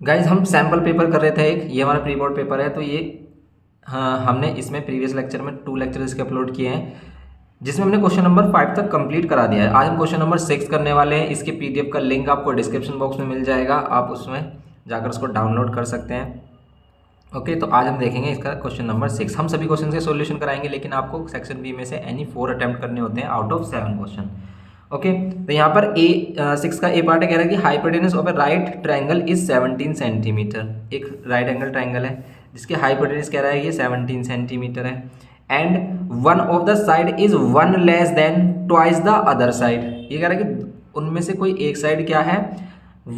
Guys हम sample paper कर रहे थे एक, ये हमारा प्री बोर्ड पेपर है। तो ये हाँ, हमने इसमें प्रीवियस लेक्चर में 2 लेक्चर इसके अपलोड किए हैं, जिसमें हमने क्वेश्चन नंबर 5 तक कंप्लीट करा दिया है। आज हम क्वेश्चन नंबर 6 करने वाले हैं। इसके पीडीएफ का लिंक आपको डिस्क्रिप्शन बॉक्स में मिल जाएगा, आप उसमें जाकर उसको डाउनलोड कर सकते हैं। ओके, तो आज हम देखेंगे इसका क्वेश्चन नंबर 6। हम सभी क्वेश्चन के सॉल्यूशन कराएंगे, लेकिन आपको सेक्शन बी में से एनी 4 अटेम्प्ट करने होते हैं आउट ऑफ 7 क्वेश्चन। ओके, तो यहाँ पर A6 का ए पार्ट है, कह रहा है कि hypotenuse of A right triangle is 17 centimetre. एक राइट एंगल ट्रायंगल है जिसकी हाइपोटेनस कह रहा है ये 17 सेंटीमीटर है, and one of the side is 1 less than twice the other side. ये कह रहा है कि उनमें से कोई एक साइड क्या है,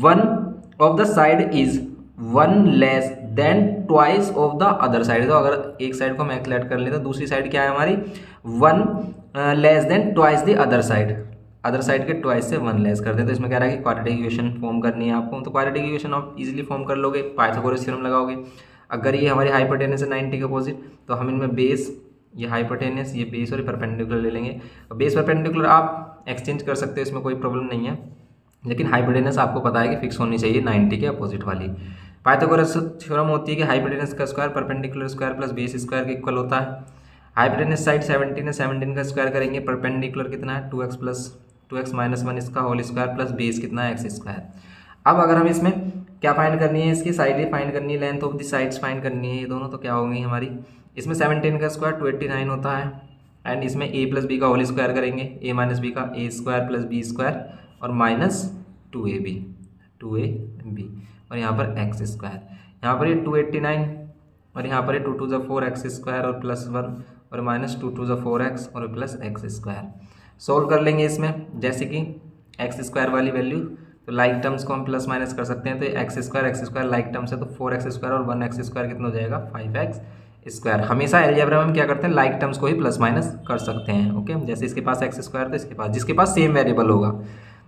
1 of the side is 1 less than twice of the other side. तो अगर एक साइड को हम एक्सलेट कर लें तो दूसरी साइड क्या है हमारी, 1 less than twice the other side. Other side के ट्वाइस से 1 लेस कर दें। तो इसमें कह रहा है कि क्वाड्रेटिक इक्वेशन फॉर्म करनी है आपको। तो क्वाड्रेटिक इक्वेशन आप इजीली फॉर्म कर लोगे, पाइथागोरस थ्योरम लगाओगे। अगर ये हमारी हाइपोटेनस है 90 के अपोजिट, तो हम इनमें बेस, ये हाइपोटेनस, ये बेस और ये परपेंडिकुलर ले लेंगे। बेस परपेंडिकुलर आप एक्सचेंज कर सकते हो, इसमें कोई प्रॉब्लम नहीं है, लेकिन हाइपोटेनस आपको पता है कि फिक्स होनी चाहिए 90 के अपोजिट वाली। पाइथागोरस थ्योरम होती है कि हाइपोटेनस का square perpendicular square plus base square के इक्वल होता है। हाइपोटेनस साइड 17 है, 17 का स्क्वायर करेंगे, परपेंडिकुलर कितना है 2x प्लस 2x माइनस 1 इसका होल स्क्वायर प्लस बेस कितना है x स्क्वायर। अब अगर हम इसमें क्या फाइंड करनी है, इसकी साइड फाइंड करनी है, length of the sides find करनी है, ये दोनों तो क्या होंगी हमारी। इसमें 17 का स्क्वायर 289 होता है, एंड इसमें a प्लस बी का होल स्क्वायर करेंगे, a माइनस बी का a square plus B square और माइनस 2ab और यहाँ पर एक्स स्क्वायर। यहाँ पर ये 289 और यहाँ पर ये 2 टू ज़ 4 एक्स स्क्वायर और प्लस 1 और माइनस 2 टू ज़ 4 एक्स और प्लस एक्स स्क्वायर। सोल्व कर लेंगे इसमें, जैसे कि एक्स स्क्वायर वाली वैल्यू, तो लाइक टर्म्स को हम प्लस माइनस कर सकते हैं। तो एक्स स्क्वायर लाइक टर्म्स है, तो 4x स्क्वायर और 1x स्क्वायर कितना हो जाएगा 5x स्क्वायर। हमेशा अलजेब्रा में हम क्या करते हैं, लाइक टर्म्स को ही प्लस माइनस कर सकते हैं। ओके, जैसे इसके पास एक्स स्क्वायर तो इसके पास, जिसके पास सेम वेरिएबल होगा।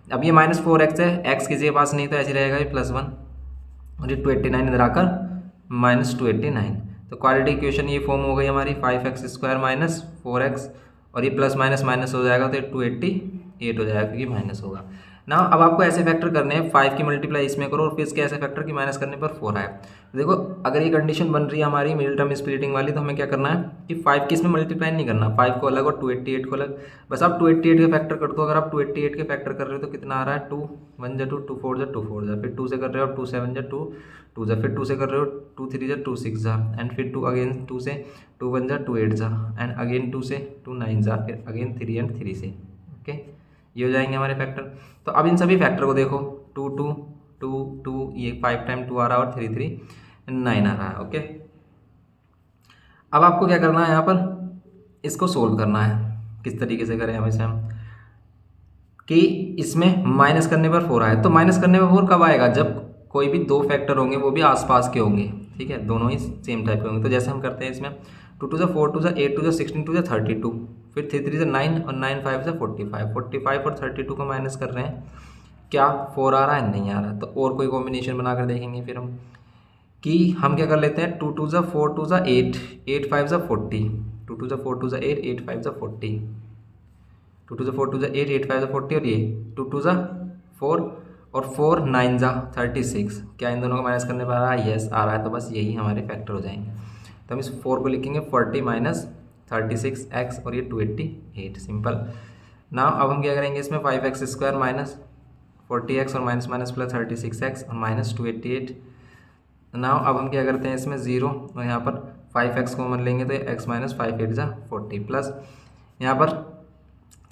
अब ये -4x है, एक्स किसी के पास नहीं तो ऐसे रहेगा ये +1 और ये 289 इधर आकर -289। तो क्वाड्रेटिक इक्वेशन ये फॉर्म हो गई हमारी 5x स्क्वायर माइनस 4x और ये प्लस माइनस माइनस हो जाएगा तो ये 288 हो जाएगा क्योंकि माइनस होगा ना। अब आपको ऐसे फैक्टर करने हैं, 5 की मल्टीप्लाई इसमें करो और फिर इसके ऐसे फैक्टर की माइनस करने पर 4 आए। देखो अगर ये कंडीशन बन रही है हमारी मिडिल टर्म स्प्लिटिंग वाली, तो हमें क्या करना है कि 5 की इसमें मल्टीप्लाई नहीं करना, 5 को अलग और 288 को अलग। बस आप 288 के फैक्टर कर दो। अगर आप 288 के फैक्टर कर रहे हो तो कितना आ रहा है, 2 1 2 2 4 2 4 फिर 2 से कर रहे हो 2 7 2 2 फिर 2 से कर रहे हो 2 3 2 6 एंड फिर 2 अगेन 2 से 2 1 2 8 एंड अगेन 2 से 2 9 फिर अगेन 3 एंड 3 से। ओके, ये हो जाएंगे हमारे फैक्टर। तो अब इन सभी फैक्टर को देखो, 2 2 2 2, ये 5 टाइम 2 आ रहा है और 3 3 9 आ रहा है। ओके, अब आपको क्या करना है, यहाँ पर इसको सोल्व करना है। किस तरीके से करें हमेशा हम कि इसमें माइनस करने पर 4 आए। तो माइनस करने पर 4 कब आएगा, जब कोई भी 2 फैक्टर होंगे वो भी आसपास के होंगे। ठीक है, दोनों ही सेम टाइप के होंगे। तो जैसे हम करते हैं इसमें 2 2 4 2 8 2 16 2 32 फिर 3 3 9 और 9 5 45 45 और 32 को माइनस कर रहे हैं, क्या 4 आ रहा है, नहीं आ रहा। तो और कोई कॉम्बिनेशन बनाकर देखेंगे फिर हम कि हम क्या कर लेते हैं, 2 2 4 2 8 8 5 40 2 2 4 2 8 8 5 40 2 2 4 2 8 8 5 40 और ये 2 2 4 और 4 9 36। क्या इन दोनों को माइनस करने पर आ रहा है, यस आ रहा है। तो बस यही हमारे फैक्टर हो जाएंगे। तो हम इस 4 को लिखेंगे 40 माइनस 36x और ये 288, सिंपल ना। अब हम क्या करेंगे इसमें 5x स्क्वायर माइनस 40x और माइनस माइनस प्लस 36x और माइनस 288 ना। अब हम क्या करते हैं इसमें 0 और यहाँ पर 5x कॉमन लेंगे तो x माइनस 5 8 40 प्लस यहाँ पर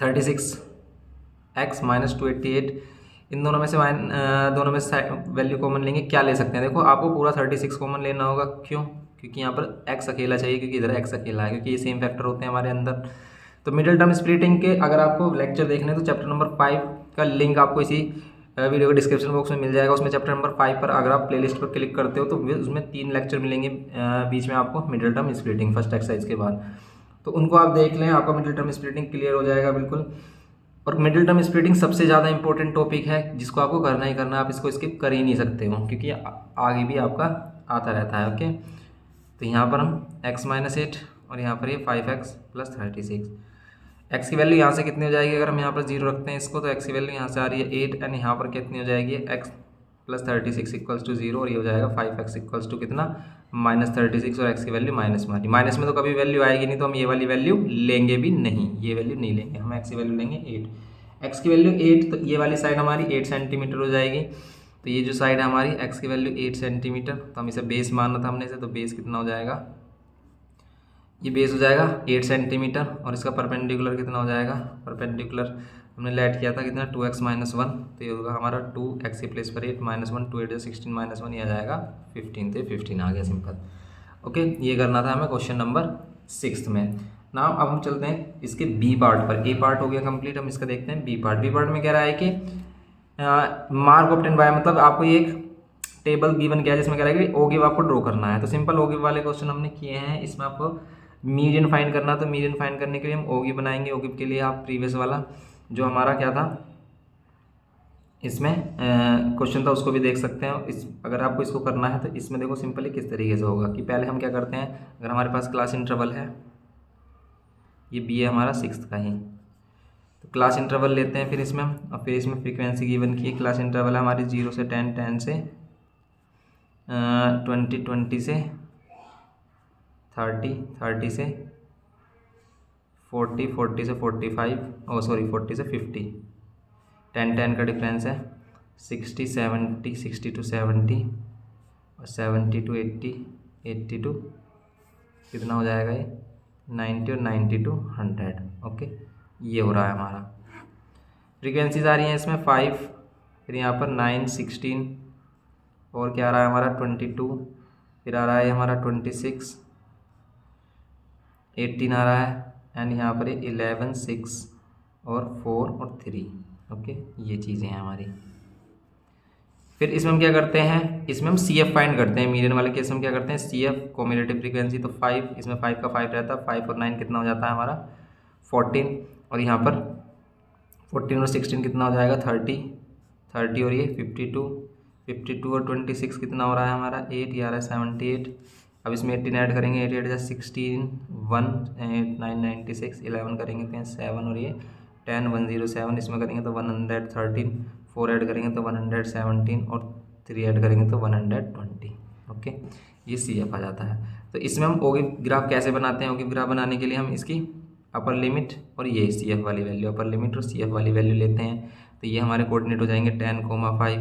36x माइनस 288। इन दोनों में से दोनों में से वैल्यू कॉमन लेंगे, क्या ले सकते हैं। देखो आपको पूरा 36 कॉमन लेना होगा, क्यों, क्योंकि यहाँ पर x अकेला चाहिए, क्योंकि इधर x अकेला है, क्योंकि ये सेम फैक्टर होते हैं हमारे अंदर। तो मिडिल टर्म स्प्लिटिंग के अगर आपको लेक्चर देखने हैं तो चैप्टर नंबर 5 का लिंक आपको इसी वीडियो के डिस्क्रिप्शन बॉक्स में मिल जाएगा। उसमें चैप्टर नंबर 5 पर अगर आप प्लेलिस्ट पर क्लिक करते हो तो उसमें 3 लेक्चर मिलेंगे बीच में आपको middle term splitting first exercise के बाद। तो उनको आप देख लें, आपका मिडिल टर्म स्प्लिटिंग क्लियर हो जाएगा बिल्कुल। और मिडिल टर्म स्प्लिटिंग सबसे ज़्यादा इंपॉर्टेंट टॉपिक है जिसको आपको करना ही करना है, आप इसको स्किप कर ही नहीं सकते हो, क्योंकि आगे भी आपका आता रहता है। ओके, तो यहाँ पर हम x माइनस 8 और यहाँ पर ये 5x प्लस 36। x की वैल्यू यहाँ से कितनी हो जाएगी, अगर हम यहाँ पर 0 रखते हैं इसको, तो x की वैल्यू यहाँ से आ रही है 8 एंड यहाँ पर कितनी हो जाएगी x प्लस 36 इक्वल्स टू 0 और ये हो जाएगा 5x इक्वल्स टू कितना -36 और x की वैल्यू माइनस में आ रही। माइनस में तो कभी वैल्यू आएगी नहीं, तो हम ये वाली वैल्यू लेंगे भी नहीं, ये वैल्यू नहीं लेंगे, हम x की वैल्यू लेंगे 8। x की वैल्यू 8, तो ये वाली साइड हमारी 8 सेंटीमीटर हो जाएगी। तो ये जो साइड है हमारी x की वैल्यू 8 सेंटीमीटर, तो हम इसे बेस मानना था हमने इसे, तो बेस कितना हो जाएगा, ये बेस हो जाएगा 8 सेंटीमीटर और इसका परपेंडिकुलर कितना हो जाएगा, परपेंडिकुलर हमने लेट किया था कितना 2x - 1, तो ये होगा हमारा 2x की प्लेस पर 8 - 1, 2 8 16 - 1, ये आ जाएगा 15, तो 15 आ गया सिंपल। ओके, ये करना था हमें क्वेश्चन नंबर 6 में ना। अब हम चलते हैं इसके बी पार्ट पर। ए पार्ट हो गया कंप्लीट, हम इसका देखते हैं बी पार्ट। बी पार्ट में कह रहा है कि मार्क ऑब्टेन बाय, मतलब आपको ये एक टेबल गिवन किया है जिसमें कह रहा है कि ओ गिव आपको ड्रॉ करना है। तो सिंपल ओ गिव वाले क्वेश्चन हमने किए हैं, इसमें आपको मीडियन फाइंड करना, तो मीडियन फाइंड करने के लिए हम ओ गिव बनाएंगे। ओ गिव के लिए आप प्रीवियस वाला जो हमारा क्या था इसमें क्वेश्चन था उसको भी देख सकते हैं। इस अगर आपको इसको करना है तो इसमें देखो सिंपली किस तरीके से होगा कि पहले हम क्या करते हैं, अगर हमारे पास क्लास इंटरवल है, ये बी है हमारा 6th का ही, तो क्लास इंटरवल लेते हैं फिर इसमें, और फिर इसमें फ्रीक्वेंसी गिवन की क्लास इंटरवल है हमारी 0 से 10, 10 से 20, 20 से 30, 30 से 40, 40 से 45, ओ सॉरी 40 से 50, 10, 10 का डिफरेंस है 60, 70, 60 to 70 और 70 to 80, 80 to कितना हो जाएगा ये 90 और 90 to 100। ओके, ये हो रहा है हमारा। फ्रीक्वेंसीज आ रही हैं इसमें 5, फिर यहाँ पर 9, 16 और क्या आ रहा है हमारा 22, फिर आ रहा है हमारा 26, 18 आ रहा है, एंड यहाँ पर 11, 6 और 4 और 3। ओके, ये चीज़ें हैं हमारी। फिर इसमें हम क्या करते हैं, इसमें हम सी एफ फाइंड करते हैं। मीडियन वाले केस में क्या करते हैं, सी एफ कॉम्युलेटिव फ्रीक्वेंसी, तो 5, इसमें 5 का 5 रहता है, 5 और 9 कितना हो जाता है हमारा 14, और यहाँ पर 14 और 16 कितना हो जाएगा 30, 30 और ये 52, 52 और 26 कितना हो रहा है हमारा 8, ये आ रहा है 78। अब इसमें 18 ऐड करेंगे, 8 8 16, 1 8 9 96, 11 करेंगे तो 7 और ये 10 107, इसमें करेंगे तो 113, 4 ऐड करेंगे तो 117 और 3 ऐड करेंगे तो 120। ओके, ये सी एफ आ जाता है। तो इसमें हम ओगिव ग्राफ कैसे बनाते हैं, ओगिव ग्राफ बनाने के लिए हम इसकी अपर लिमिट और ये सी एफ वाली वैल्यू, अपर लिमिट और सी एफ वाली वैल्यू लेते हैं। तो ये हमारे कोऑर्डिनेट हो जाएंगे 10, 5,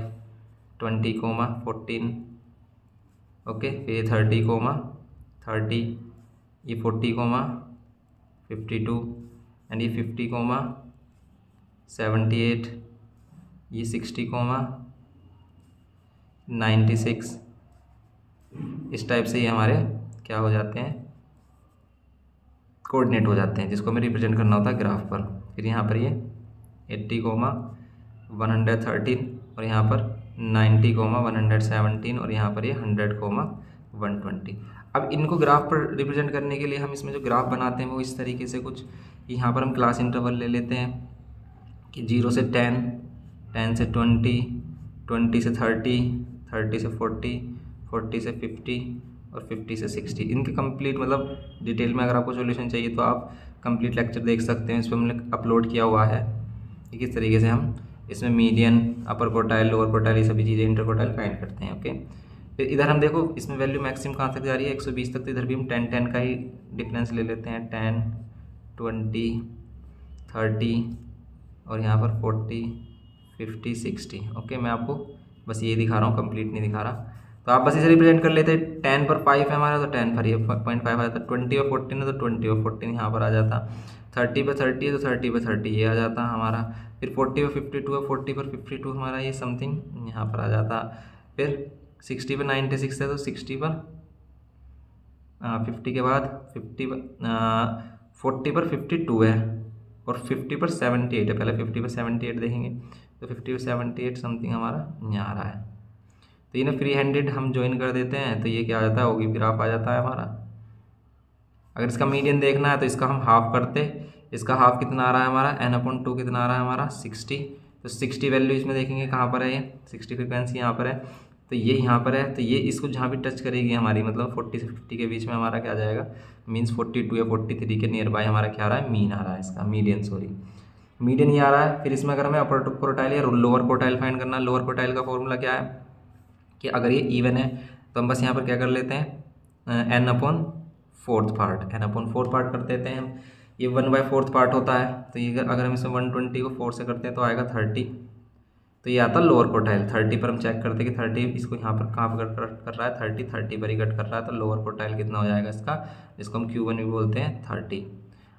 20, 14, ओके, फिर 30, 30, ये 40, 52 एंड ये 50, 78, ये 60, 96। इस टाइप से ये हमारे क्या हो जाते हैं, कोऑर्डिनेट हो जाते हैं, जिसको हमें रिप्रेजेंट करना होता है ग्राफ पर। फिर यहाँ पर ये 80, 113 और यहाँ पर 90, 117 और यहाँ पर ये 100, 120। अब इनको ग्राफ पर रिप्रेजेंट करने के लिए हम इसमें जो ग्राफ बनाते हैं वो इस तरीके से कुछ, यहाँ पर हम क्लास इंटरवल ले लेते हैं कि 0 से 10, 10 से 20, 20 से 30, 30 से 40, 40 से 50 और 50 से 60। इनके कंप्लीट मतलब डिटेल में अगर आपको सॉल्यूशन चाहिए तो आप कंप्लीट लेक्चर देख सकते हैं, इस पर हमने अपलोड किया हुआ है कि किस तरीके से हम इसमें मीडियन, अपर क्वार्टाइल, लोअर क्वार्टाइल, ये सभी चीज़ें इंटर क्वार्टाइल फाइंड करते हैं। ओके, फिर इधर हम देखो इसमें वैल्यू मैक्सिमम कहाँ तक जा रही है 120 तक, तो इधर भी हम 10, 10 का ही डिफरेंस ले लेते हैं, 10, 20, 30 और यहाँ पर 40, 50, 60। ओके, मैं आपको बस ये दिखा रहा हूँ, कंप्लीट नहीं दिखा रहा। तो आप बस इसे रिप्रेजेंट कर लेते हैं, 10 पर 5 है हमारा तो 10 पर ये 0.5 आ जाता, 20 और 14 है तो 20 और 14 यहाँ पर आ जाता, 30 पर 30 है तो 30 पर 30 ये आ जाता हमारा, फिर 40 पर 52 है, 40 पर 52 हमारा ये समथिंग यहाँ पर आ जाता, फिर 60 पर 96 है तो 60 पर 50 के बाद 50 पर 40 पर 52 है और 50 पर 78 है। पहले 50 पर 78 देखेंगे तो 50 पर 78 समथिंग हमारा यहाँ आ रहा है। तो ये ना फ्री हैंडेड हम ज्वाइन कर देते हैं तो ये क्या आ जाता है, ओगिव ग्राफ आ जाता है हमारा। अगर इसका मीडियन देखना है तो इसका हम हाफ करते, इसका हाफ कितना आ रहा है हमारा n/2 कितना आ रहा है हमारा 60। तो 60 वैल्यू इसमें देखेंगे कहाँ पर है, ये 60 फ्रिक्वेंसी यहाँ पर है, तो ये यहाँ पर है, तो ये इसको जहाँ भी टच करेगी हमारी मतलब 40 से 50 के बीच में हमारा क्या आ जाएगा, मीन्स 42 या 43 के नियर बाय हमारा क्या आ रहा है, मीन आ रहा है इसका, मीडियन सॉरी मीडियन ये आ रहा है। फिर इसमें अगर हमें अपर क्वार्टाइल या लोअर क्वार्टाइल फाइंड करना है, लोअर क्वार्टाइल का फॉर्मूला क्या है, कि अगर ये इवन है तो हम बस यहाँ पर क्या कर लेते हैं, n upon fourth part, n upon fourth part कर देते हैं हम। ये 1/4 पार्ट होता है, तो ये अगर हम इसमें 120 को 4 से करते हैं तो आएगा 30। तो ये आता है लोअर क्वार्टाइल। 30 पर हम चेक करते हैं कि 30 इसको यहाँ पर कहाँ पर कट कर रहा है, 30 पर ही कट कर रहा है, तो लोअर क्वार्टाइल कितना हो जाएगा इसका, जिसको हम Q1 भी बोलते हैं 30।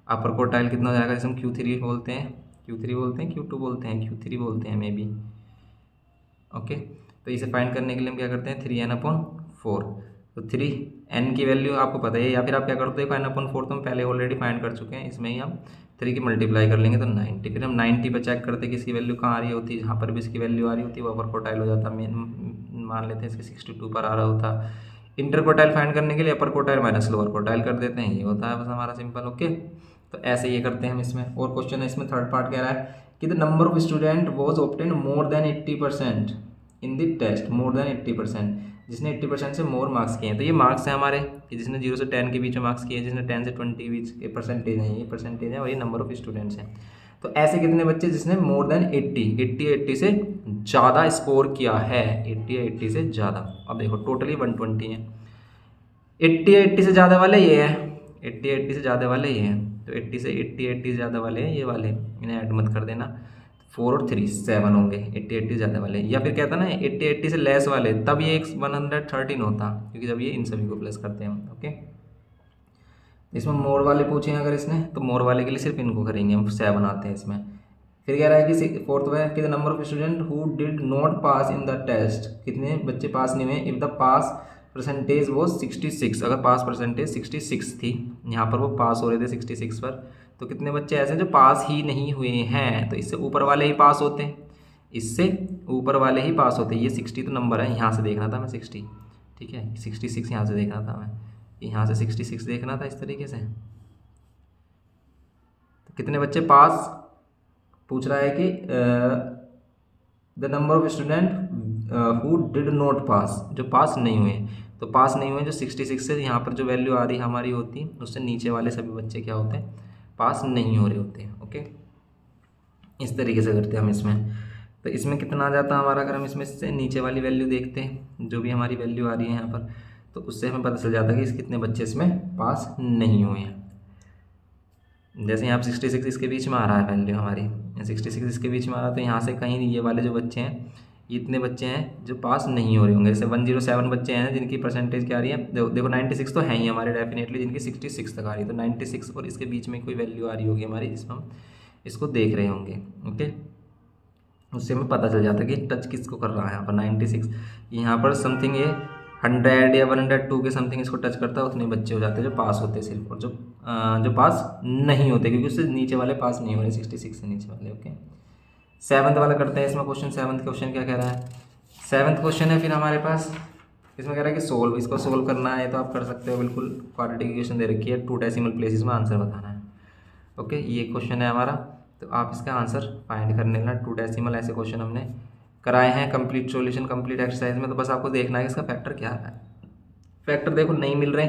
अपर क्वार्टाइल कितना हो जाएगा, जिसे हम Q3 बोलते हैं, Q2 बोलते हैं, Q3 बोलते हैं मे बी। ओके, तो इसे फाइंड करने के लिए हम क्या करते हैं, 3n/4। तो 3n की वैल्यू आपको पता है, या फिर आप क्या करते हो, n/4 तो हम पहले ऑलरेडी फाइंड कर चुके हैं, इसमें ही हम 3 की मल्टीप्लाई कर लेंगे तो 90। फिर हम 90 पर चेक करते हैं कि इसकी वैल्यू कहाँ आ रही होती है, जहाँ पर भी इसकी वैल्यू आ रही होती है वो अपर क्वार्टाइल हो जाता है। मान लेते हैं इसके 62 पर आ रहा होता। इंटर क्वार्टाइल फाइंड करने के लिए अपर क्वार्टाइल माइनस लोअर क्वार्टाइल कर देते हैं, ये होता है बस हमारा सिंपल। ओके, तो ऐसे ये करते हैं हम इसमें। और क्वेश्चन है इसमें थर्ड पार्ट कह रहा है कि the number of student was obtain more than 80% in the test, more than 80%, जिसने 80% से मोर मार्क्स किए हैं। तो ये मार्क्स है हमारे कि जिसने 0 से 10 के बीच में मार्क्स किए हैं, जिसने 10 से 20 बीच के परसेंटेज हैं, ये परसेंटेज है, और ये नंबर ऑफ स्टूडेंट्स हैं। तो ऐसे कितने बच्चे जिसने मोर देन 80 से ज़्यादा स्कोर किया है, 80 से ज़्यादा। अब देखो टोटली 120 है, 80 से ज़्यादा वाले ये हैं, 80 से ज़्यादा वाले ये हैं, तो 80 से ज़्यादा वाले हैं ये वाले, इन्हें ऐड मत कर देना। 4 और 3 7 होंगे 80 से ज़्यादा वाले। या फिर कहता ना 80 से लेस वाले, तब ये 113 होता, क्योंकि जब ये इन सभी को प्लस करते हैं हम। ओके, इसमें मोर वाले पूछे हैं अगर इसने, तो मोर वाले के लिए सिर्फ इनको करेंगे हम, 7 आते हैं इसमें। फिर कह रहा है कि फोर्थ में कि the number of student who did not pass in the test, कितने बच्चे पास नहीं हुए इफ़ द पास परसेंटेज वो 66, अगर पास परसेंटेज 66 थी, यहाँ पर वो पास हो रहे थे 66 पर, तो कितने बच्चे ऐसे जो पास ही नहीं हुए हैं, तो इससे ऊपर वाले ही पास होते हैं, इससे ऊपर वाले ही पास होते हैं। ये 60 तो नंबर है, यहाँ से देखना था मैं 60, ठीक है, 66 यहाँ से देखना था मैं, यहाँ से 66 देखना था इस तरीके से। तो कितने बच्चे पास पूछ रहा है कि the number of student who did not पास, जो पास नहीं हुए, तो पास नहीं हुए जो 66 से यहाँ पर जो वैल्यू आ रही हमारी होती, उससे नीचे वाले सभी बच्चे क्या होते हैं, पास नहीं हो रहे होते हैं। ओके, इस तरीके से करते हैं हम इसमें। तो इसमें कितना आ जाता है हमारा, अगर हम इसमें से नीचे वाली वैल्यू देखते हैं, जो भी हमारी वैल्यू आ रही है यहाँ पर, तो उससे हमें पता चल जाता है कि कितने बच्चे इसमें पास नहीं हुए हैं। जैसे यहाँ पर 66 इसके बीच में आ रहा है वैल्यू हमारी, 66 इसके बीच में आ रहा है, तो यहाँ से कहीं ये वाले जो बच्चे हैं, इतने बच्चे हैं जो पास नहीं हो रहे होंगे। जैसे 107 बच्चे हैं जिनकी परसेंटेज क्या आ रही है, देखो 96 तो है ही हमारे डेफिनेटली, जिनकी 66 तक आ रही है, तो 96 और इसके बीच में कोई वैल्यू आ रही होगी हमारी, जिसमें हम इसको देख रहे होंगे। ओके, उससे हमें पता चल जाता है कि टच किसको कर रहा है। यहाँ पर 96, यहाँ पर समथिंग ये 100 या 102 के समथिंग इसको टच करता है, उतने बच्चे हो जाते हैं जो पास होते हैं सिर्फ, और जो पास नहीं होते, क्योंकि उससे नीचे वाले पास नहीं हो रहे, 66 से नीचे वाले। ओके, 7th वाला करते हैं इसमें क्वेश्चन। 7th क्वेश्चन क्या कह रहा है, 7th क्वेश्चन है फिर हमारे पास, इसमें कह रहा है कि सोल्व, इसको सोल्व करना है तो आप कर सकते हो बिल्कुल। क्वाड्रेटिक इक्वेशन दे रखी है, 2 डेसिमल प्लेसेस में आंसर बताना है। ओके, ये क्वेश्चन है हमारा, तो आप इसका आंसर फाइंड करने का 2 डेसिमल ऐसे क्वेश्चन हमने कराए हैं कंप्लीट सॉल्यूशन कंप्लीट एक्सरसाइज में। तो बस आपको देखना है कि इसका फैक्टर क्या है। फैक्टर देखो नहीं मिल रहे,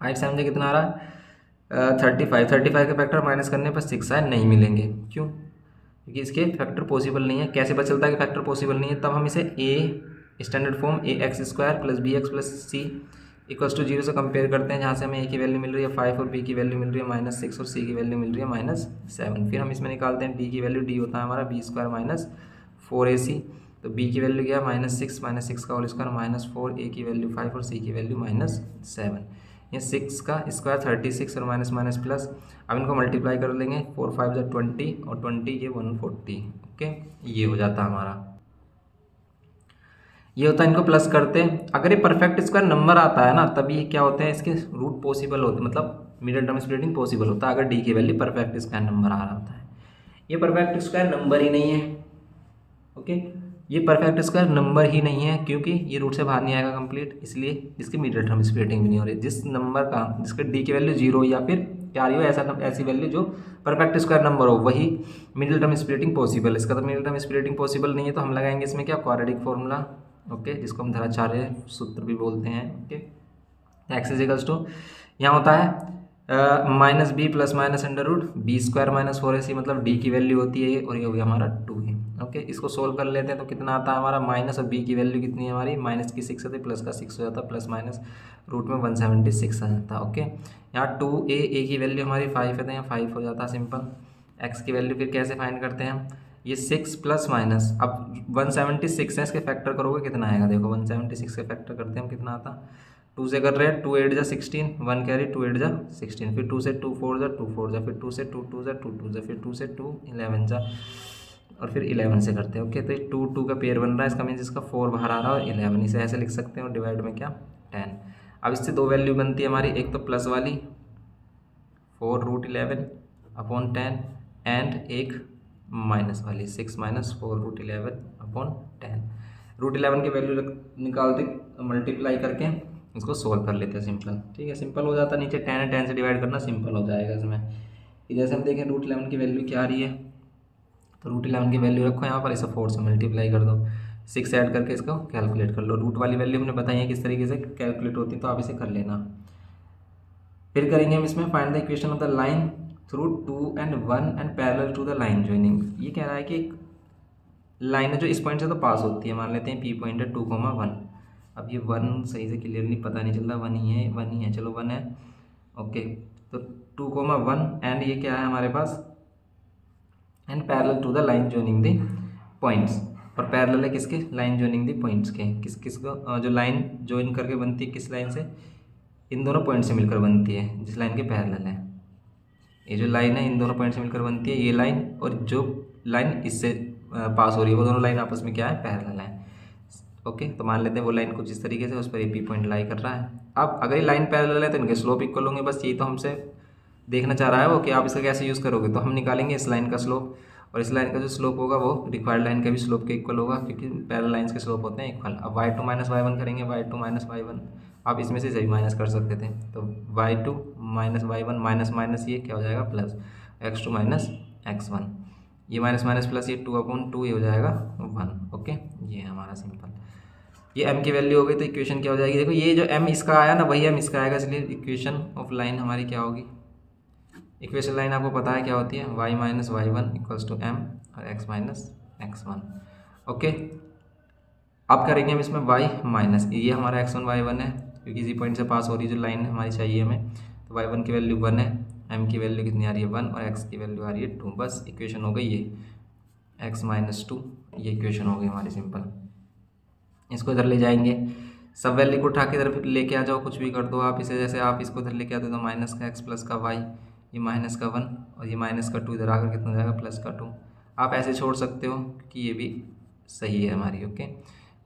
8 से मुझे कितना आ रहा है 35 के फैक्टर माइनस करने पर 6 आए, नहीं मिलेंगे। क्यों, क्योंकि इसके फैक्टर पॉसिबल नहीं है। कैसे पता चलता है कि फैक्टर पॉसिबल नहीं है, तब हम इसे a standard form ax² + bx + c = 0 से कंपेयर करते हैं, जहाँ से हमें a की वैल्यू मिल रही है 5 और b की वैल्यू मिल रही है -6 और c की वैल्यू मिल रही है -7। फिर हम इसमें निकालते हैं d की वैल्यू, d होता है हमारा b² - 4ac, तो b की वैल्यू क्या है -6 का होल स्क्वायर -4, a की वैल्यू 5 और c की वैल्यू -7। ये 6 का स्क्वायर 36 और माइनस माइनस प्लस, अब इनको मल्टीप्लाई कर लेंगे, 4 5 = 20 और 20 ये 140। ओके, ये हो जाता हमारा, ये होता है। इनको प्लस करते हैं, अगर ये परफेक्ट स्क्वायर नंबर आता है ना, तभी क्या होते हैं इसके रूट पॉसिबल होते हैं, मतलब मिडिल टर्म स्प्लिटिंग पॉसिबल होता है अगर डी की वैल्यू परफेक्ट स्क्वायर नंबर आ रहा होता है। ये परफेक्ट स्क्वायर नंबर ही नहीं है। ओके, ये परफेक्ट स्क्वायर नंबर ही नहीं है, क्योंकि ये रूट से बाहर नहीं आएगा कंप्लीट, इसलिए इसकी मिडिल टर्म स्प्लिटिंग भी नहीं हो रही। जिस नंबर का जिसके डी की वैल्यू 0 या फिर क्या रही हो, ऐसी वैल्यू जो परफेक्ट स्क्वायर नंबर हो, वही मिडिल टर्म स्प्लिटिंग पॉसिबल। इसका तो मिडिल टर्म स्प्लिटिंग पॉसिबल नहीं है, तो हम लगाएंगे इसमें क्या, क्वाड्रेटिक फॉर्मूला। ओके, जिसको हम धराचार्य सूत्र भी बोलते हैं। ओके, x = यहाँ होता है minus B plus minus under root B square minus 4ac, मतलब डी की वैल्यू होती है ये, और ये हो गया हमारा 2 है। ओके, इसको सोल्व कर लेते हैं तो कितना आता है हमारा, माइनस और बी की वैल्यू कितनी है हमारी, माइनस की 6 होती है, प्लस का 6 हो जाता है, प्लस माइनस रूट में 176 आ जाता है। ओके, यहाँ 2a की वैल्यू हमारी 5 है तो यहाँ 5 हो जाता है सिंपल। एक्स की वैल्यू फिर कैसे फाइंड करते हैं हम, ये 6 प्लस माइनस, अब 176 है, इसके फैक्टर करोगे कितना आएगा, देखो 176 के फैक्टर करते हैं हम, कितना आता, 2 से कर रहे हैं, 2 8 जा 16, 1 कैरी 2 8 जा 16, फिर 2 से 2 4 जा 2 4 जा, फिर 2 से 2 2 जा 2 2 जा, फिर 2 से 2 11 जा, और फिर 11 से करते हैं। ओके, तो ये 2 2 का पेयर बन रहा है, इसका मीन्स इसका 4 बाहर आ रहा है और 11, इसे ऐसे लिख सकते हैं, और डिवाइड में क्या 10। अब इससे दो वैल्यू बनती है हमारी, एक तो प्लस वाली 4√11 अपॉन 10, एंड एक माइनस वाली 6 माइनस 4√11 अपॉन 10। √11 की वैल्यू निकालते मल्टीप्लाई करके इसको सोल्व कर लेते हैं सिंपल। ठीक है, सिंपल हो जाता है, नीचे 10 है, 10 से डिवाइड करना सिंपल हो जाएगा इसमें। जैसे हम देखें √11 की वैल्यू क्या आ रही है, तो √11 की वैल्यू रखो यहाँ पर, इसे 4 से मल्टीप्लाई कर दो, 6 ऐड करके इसको कैलकुलेट कर लो। रूट वाली वैल्यू हमने बताई है किस तरीके से कैलकुलेट होती है, तो आप इसे कर लेना। फिर करेंगे हम इसमें find the equation of the line through 2 and 1 and parallel to the line joining. ये कह रहा है कि एक लाइन है जो इस पॉइंट से तो पास होती है, मान लेते हैं पी पॉइंट है 2,1। अब ये 1 सही से क्लियरली पता नहीं चल रहा, 1 ही है, चलो 1 है। ओके, तो 2,1 एंड ये क्या है हमारे पास, and parallel to the line joining the points, और पैरेलल है किसके, लाइन ज्वाइनिंग द पॉइंट्स के, किस को जो लाइन ज्वाइन करके बनती है किस लाइन से, इन दोनों पॉइंट से मिलकर बनती है, जिस लाइन के पैरेलल है। ये जो लाइन है इन दोनों पॉइंट से मिलकर बनती है ये लाइन, और जो लाइन इससे पास हो रही है वो दोनों लाइन आपस में क्या है, पैरेलल है। ओके, तो मान लेते हैं वो लाइन कुछ इस तरीके से, उस पर पी पॉइंट लाई कर रहा है। अब अगर ये लाइन पैरेलल है तो इनके स्लोप इक्वल होंगे, बस यही तो हमसे देखना चाह रहा है वो, कि आप इसका कैसे यूज़ करोगे। तो हम निकालेंगे इस लाइन का स्लोप, और इस लाइन का जो स्लोप होगा वो रिक्वायर्ड लाइन का भी स्लोप के इक्वल होगा, क्योंकि पैरेलल लाइंस के स्लोप होते हैं इक्वल। अब y2 माइनस y1 करेंगे, y2 माइनस y1, आप इसमें से सही माइनस कर सकते थे, तो y2 minus y1 minus minus ये क्या हो जाएगा प्लस, x2 माइनस x1, ये माइनस माइनस प्लस, ये 2/2 ये हो जाएगा 1। ओके, ये है हमारा सिंपल। ये m की वैल्यू हो गई, तो इक्वेशन क्या हो जाएगी, देखो ये जो m इसका आया ना वही m इसका आएगा, इसलिए इक्वेशन ऑफ लाइन हमारी क्या होगी, इक्वेशन लाइन आपको पता है क्या होती है, y minus y1 equals to m और x माइनस x1। ओके, अब करेंगे हम इसमें y माइनस, ये हमारा x1 y1 है, क्योंकि इसी पॉइंट से पास हो रही जो लाइन हमारी चाहिए हमें, तो y1 की वैल्यू 1 है, m की वैल्यू कितनी आ रही है 1, और x की वैल्यू आ रही है 2। बस इक्वेशन हो गई ये x माइनस 2, ये इक्वेशन हो गई हमारी सिंपल। इसको इधर ले जाएंगे, सब वैल्यू को उठा के इधर लेके आ जाओ, कुछ भी कर दो आप इसे, जैसे आप इसको इधर लेके आते हो तो माइनस का x प्लस का y, ये माइनस का 1 और ये माइनस का 2, इधर आकर कितना हो जाएगा प्लस का 2। आप ऐसे छोड़ सकते हो क्योंकि ये भी सही है हमारी। ओके,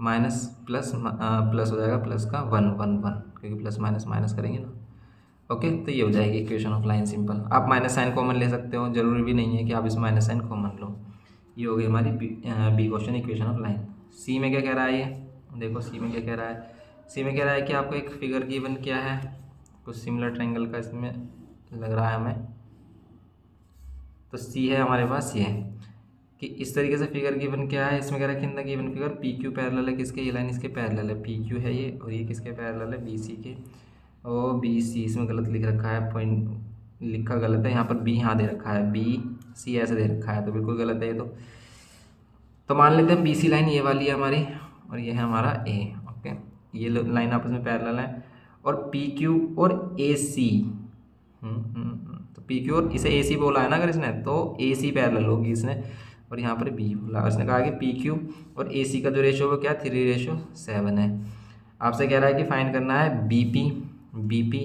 माइनस प्लस प्लस हो जाएगा प्लस का 1 1 1, क्योंकि प्लस माइनस माइनस करेंगे ना। ओके, तो ये हो जाएगी इक्वेशन ऑफ लाइन सिंपल। आप माइनस साइन कॉमन ले सकते हो, जरूरी भी नहीं है कि आप इस माइनस साइन कॉमन लो। ये हो गई हमारी B question equation of line. C में क्या कह रहा है, ये देखो सी में क्या कह रहा है, सी में कह रहा है कि आपको एक फिगर गिवन क्या है, कुछ सिमिलर ट्रायंगल का इसमें लग रहा है हमें। तो सी है हमारे पास ये कि इस तरीके से फिगर गिवन क्या है, इसमें कह रहा है कि in the given figure P Q parallel है किसके, ये लाइन इसके पैरेलल है, पी क्यू है ये, और ये किसके पैरेलल है, बी सी के। और बी सी इसमें गलत लिख रखा है, पॉइंट लिखा गलत है यहाँ पर, बी यहाँ दे रखा है, बी सी ऐसे दे रखा है, तो बिल्कुल गलत है ये तो मान लेते हैं बी सी लाइन ये वाली है हमारी, और ये है हमारा ए। ओके, ये लाइन आपस में पैरेलल है, और पी क्यू और ए सी, तो पी क्यू और इसे ए सी बोला है ना अगर इसने, तो ए सी पैरेलल होगी इसने, और यहाँ पर बी बोला, इसने कहा कि पी क्यू और ए सी का जो रेशो वो क्या 3:7 है। आपसे कह रहा है कि फाइंड करना है बी पी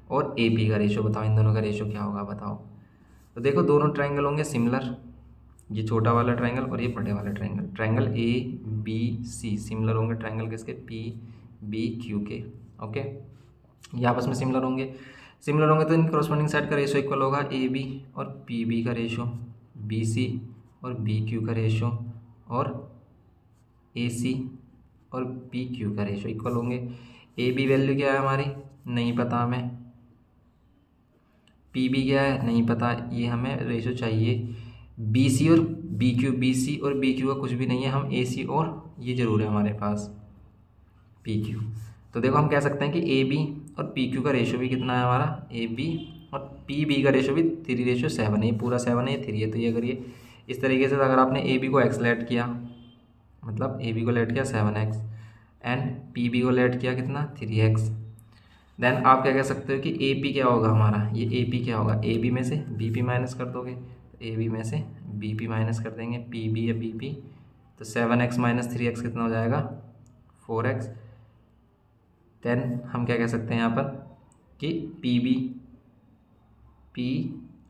और ए पी का रेशो, बताओ इन दोनों का रेशो क्या होगा बताओ। तो देखो दोनों ट्रायंगल होंगे सिमिलर, ये छोटा वाला ट्रायंगल और ये बड़े वाला triangle, triangle A B C similar होंगे ट्रायंगल किसके, पी बी क्यू के। ओके, ये आपस में सिमिलर होंगे, सिमिलर होंगे तो इन कॉरस्पॉन्डिंग साइड का रेशो इक्वल होगा, ए बी और पी बी का रेशो, बी सी और बी क्यू का रेशो, और ए सी और पी क्यू का रेशो इक्वल होंगे। ए बी वैल्यू क्या है हमारी, नहीं पता हमें, पी बी क्या है नहीं पता, ये हमें रेशो चाहिए। बी सी और बी क्यू, बी सी और बी क्यू का कुछ भी नहीं है, हम ए सी और ये ज़रूर है हमारे पास पी क्यू। तो देखो हम कह सकते हैं कि ए बी और पी क्यू का रेशो भी कितना है हमारा, ए बी और पी बी का रेशो भी 3:7 है, पूरा 7 है, ये 3 है। तो ये करिए इस तरीके से अगर आपने ए बी को एक्स लेट किया, मतलब ए बी को लेट किया 7x एंड पी बी को लेट किया कितना 3x, देन आप क्या कह सकते हो कि ए पी क्या होगा हमारा, ये ए पी क्या होगा, ए बी में से बी पी माइनस कर दोगे, ए बी में से बी पी माइनस कर देंगे, पी बी या बी पी, तो 7x माइनस 3x कितना हो जाएगा 4x। देन हम क्या कह सकते हैं यहाँ पर कि पी बी, पी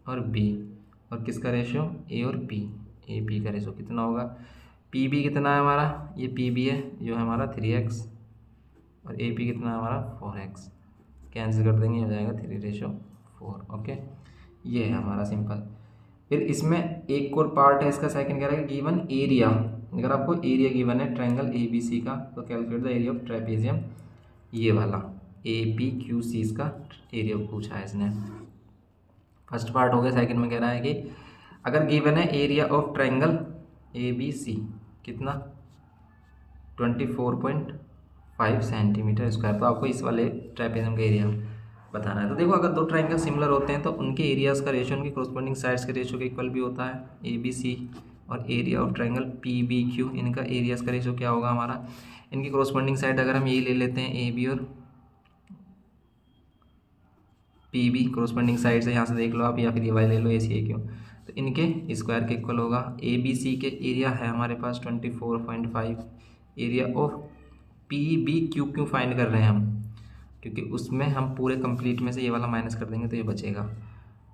और बी और किसका रेशियो ए और पी, ए पी का रेशियो कितना होगा, पी बी कितना है हमारा, ये पी बी है जो है हमारा 3x और ए पी कितना है हमारा 4x, कैंसिल कर देंगे हो जाएगा 3:4। ओके, ये है हमारा सिंपल। फिर इसमें एक और पार्ट है इसका, सेकंड कह रहा है गिवन एरिया। अगर आपको एरिया गिवन है ट्रायंगल ए बी सी का, तो calculate the area of trapezium, ये वाला ए पी क्यू सी इसका एरिया पूछा है इसने। फर्स्ट पार्ट हो गया। सेकंड में कह रहा है कि अगर गिवन है area of triangle A B C कितना 24.5 सेंटीमीटर स्क्वायर, तो आपको इस वाले ट्रेपेजियम का एरिया बताना है। तो देखो अगर दो ट्रायंगल सिमिलर होते हैं तो उनके एरियाज़ का रेशियो उनकी कॉरस्पॉन्डिंग साइड्स के रेशियो के इक्वल भी होता है। ए बी सी और area of triangle P B Q, इनका एरियाज़ का रेशियो क्या होगा हमारा, इनकी कॉरस्पॉन्डिंग साइड अगर हम यही ले लेते हैं ए बी और पी बी, कॉरस्पॉन्डिंग साइड से यहाँ से देख लो आप, या फिर ये वाले ले लो ए सी ए क्यू, तो इनके स्क्वायर के इक्वल होगा। ए बी सी के एरिया है हमारे पास 24.5, area of P B Q क्यों फाइंड कर रहे हैं हम, क्योंकि उसमें हम पूरे कंप्लीट में से ये वाला माइनस कर देंगे तो ये बचेगा।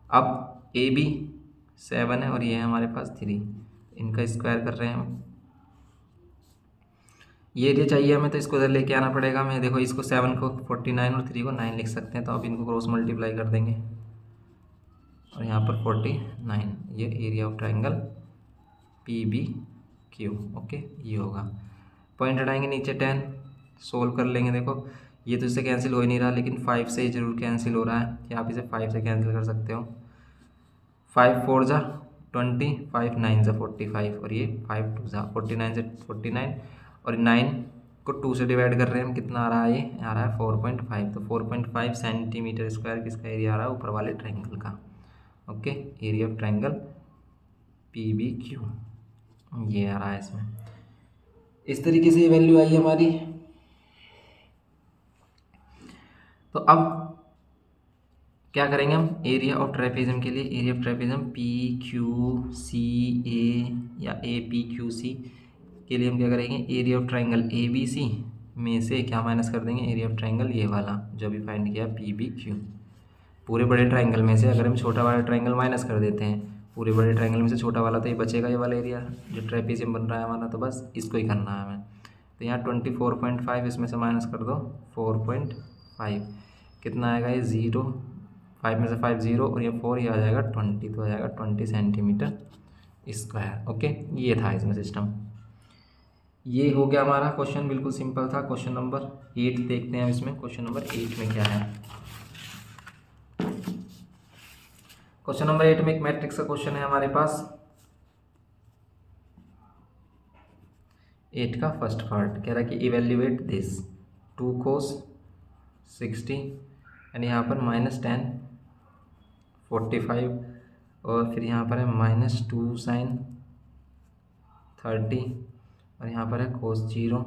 अब ए बी 7 है और ये है हमारे पास 3, इनका स्क्वायर कर रहे हैं हम, ये एरिया चाहिए हमें, तो इसको इधर लेके आना पड़ेगा हमें। देखो इसको 7 को 49 और 3 को 9 लिख सकते हैं, तो अब इनको क्रॉस मल्टीप्लाई कर देंगे और यहाँ पर 49, ये area of triangle P B Q. Okay, ये होगा। पॉइंट हटाएंगे नीचे 10, सोल्व कर लेंगे। देखो ये तो इससे कैंसिल हो ही नहीं रहा, लेकिन 5 से ज़रूर कैंसिल हो रहा है, या आप इसे 5 से कैंसिल कर सकते हो। 5 4 जा 20, 5 9 जा 45 और ये 5 2 जा 49 से 49 और 9 को 2 से डिवाइड कर रहे हैं हम, कितना आ रहा है, ये आ रहा है 4.5। तो 4.5 सेंटीमीटर स्क्वायर किसका एरिया आ रहा है, ऊपर वाले ट्रायंगल का। Okay, area of triangle P B Q ये आ रहा है इसमें। इस तरीके से ये वैल्यू आई हमारी। तो अब क्या करेंगे हम, एरिया ऑफ ट्रेपेजियम के लिए, area of trapezium P Q C A या ए पी क्यू सी के लिए हम क्या करेंगे, area of triangle A B C में से क्या माइनस कर देंगे, एरिया ऑफ ट्रायंगल ये वाला जो भी फाइंड किया पी बी क्यू। पूरे बड़े ट्रायंगल में से अगर हम छोटा वाला ट्रायंगल माइनस कर देते हैं पूरे बड़े ट्रायंगल में से छोटा वाला, तो ये बचेगा ये वाला एरिया जो ट्रेपेजियम बन रहा है हमारा, तो बस इसको ही करना है हमें। तो यहाँ 24.5 इसमें से माइनस कर दो 4.5, कितना आएगा ये 0, 5 में से 5 0 और ये 4, ये आ जाएगा 20, तो आ जाएगा 20 सेंटीमीटर स्क्वायर। ओके, ये था इसमें सिस्टम। ये हो गया हमारा क्वेश्चन, बिल्कुल सिंपल था। क्वेश्चन नंबर 8 देखते हैं इसमें। क्वेश्चन नंबर 8 में क्या है, क्वेश्चन नंबर 8 में एक मैट्रिक्स का क्वेश्चन है हमारे पास। 8 का फर्स्ट पार्ट कह रहा है कि इवेल्युएट दिस 2 cos 60 एंड यहाँ पर -10 45 और फिर यहाँ पर है -2 sin 30 और यहाँ पर है cos 0,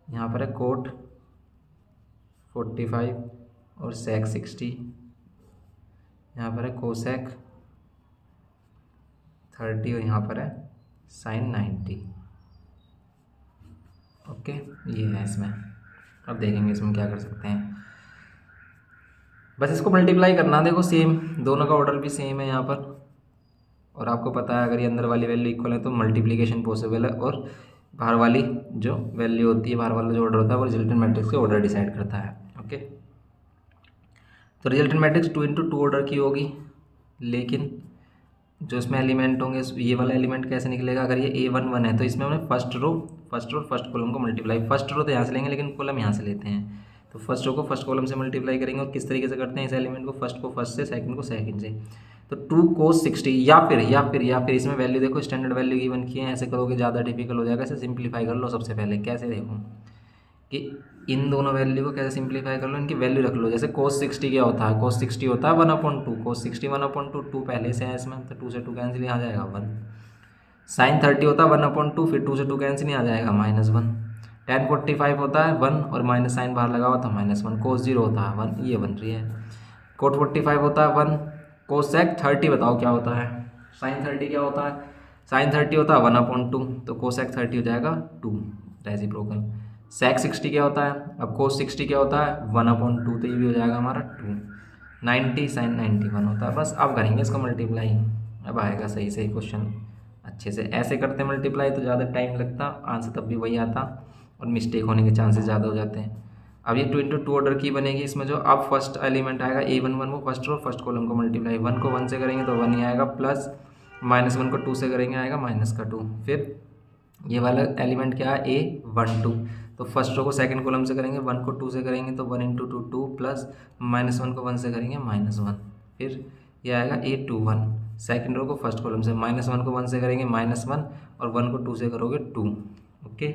यहाँ पर है cot 45 और sec 60, यहाँ पर है cosec 30 और यहाँ पर है sin 90। ओके, ये है इसमें। अब देखेंगे इसमें क्या कर सकते हैं, बस इसको मल्टीप्लाई करना। देखो सेम, दोनों का ऑर्डर भी सेम है यहाँ पर, और आपको पता है अगर ये अंदर वाली वैल्यू इक्वल है तो मल्टीप्लिकेशन पॉसिबल है, और बाहर वाली जो वैल्यू होती है, बाहर वाला जो ऑर्डर होता है वो रिजल्टेंट मैट्रिक्स के ऑर्डर डिसाइड करता है। ओके, तो रिजल्टेंट मैट्रिक्स 2 × 2 ऑर्डर की होगी, लेकिन जो इसमें एलिमेंट होंगे, ये वाला एलिमेंट कैसे निकलेगा, अगर ये A1 1 है तो इसमें हमने फर्स्ट रो और फर्स्ट कॉलम को मल्टीप्लाई, फर्स्ट रो तो यहाँ से लेंगे लेकिन कॉलम यहाँ से लेते हैं, तो फर्स्ट रो को फर्स्ट कॉलम से मल्टीप्लाई करेंगे। और किस तरीके से करते हैं इस एलिमेंट को, फर्स्ट को फर्स्ट से, सेकंड को सेकंड से। तो 2 cos 60 या फिर इसमें वैल्यू देखो, स्टैंडर्ड वैल्यू गिवन की है, ऐसे करोगे ज़्यादा डिफिकल्ट हो जाएगा। ऐसे सिंप्लीफाई कर लो। सबसे पहले कैसे देखो कि इन दोनों वैल्यू को कैसे सिंप्लीफाई कर लो, इनकी वैल्यू रख लो। जैसे cos 60 क्या होता है, cos 60 होता है 1/2, cos 60 1/2, 2 पहले से है इसमें, तो 2 से 2 कैंसिल, यहाँ जाएगा 1। sin 30 होता है 1/2, फिर 2 से 2 कैंसिल, यहाँ जाएगा -1। tan 45 होता है 1 और माइनस साइन बाहर लगा हुआ था -1। cos 0 होता है 1, ये बन रही है। cot 45 होता है 1। cosec 30 बताओ क्या होता है, sin 30 क्या होता है, sin 30 होता है 1/2, तो cosec 30 हो जाएगा 2 रेसिप्रोकल। sec 60 क्या होता है, अब cos 60 क्या होता है 1/2, तो ये भी हो जाएगा हमारा 2। 90 sin 91 होता है। बस अब करेंगे इसको मल्टीप्लाई, अब आएगा सही सही क्वेश्चन अच्छे से। ऐसे करते मल्टीप्लाई तो ज़्यादा टाइम लगता, आंसर तब भी वही आता और मिस्टेक होने के चांसेस ज़्यादा हो जाते हैं। अब ये 2 × 2 ऑर्डर की बनेगी इसमें, जो अब फर्स्ट एलिमेंट आएगा A11 वो फर्स्ट रो फर्स्ट कॉलम को मल्टीप्लाई, 1 को 1 से करेंगे तो 1 ही आएगा, प्लस -1 को 2 से करेंगे आएगा -2। फिर ये वाला एलिमेंट क्या है A12, तो फर्स्ट रो को सेकंड कॉलम से करेंगे, 1 को 2 से करेंगे तो 1 × 2 2, प्लस -1 को 1 से करेंगे -1। फिर ये आएगा A21, सेकंड रो को फर्स्ट कॉलम से, -1 को 1 से करेंगे -1 और 1 को 2 से करोगे 2। ओके,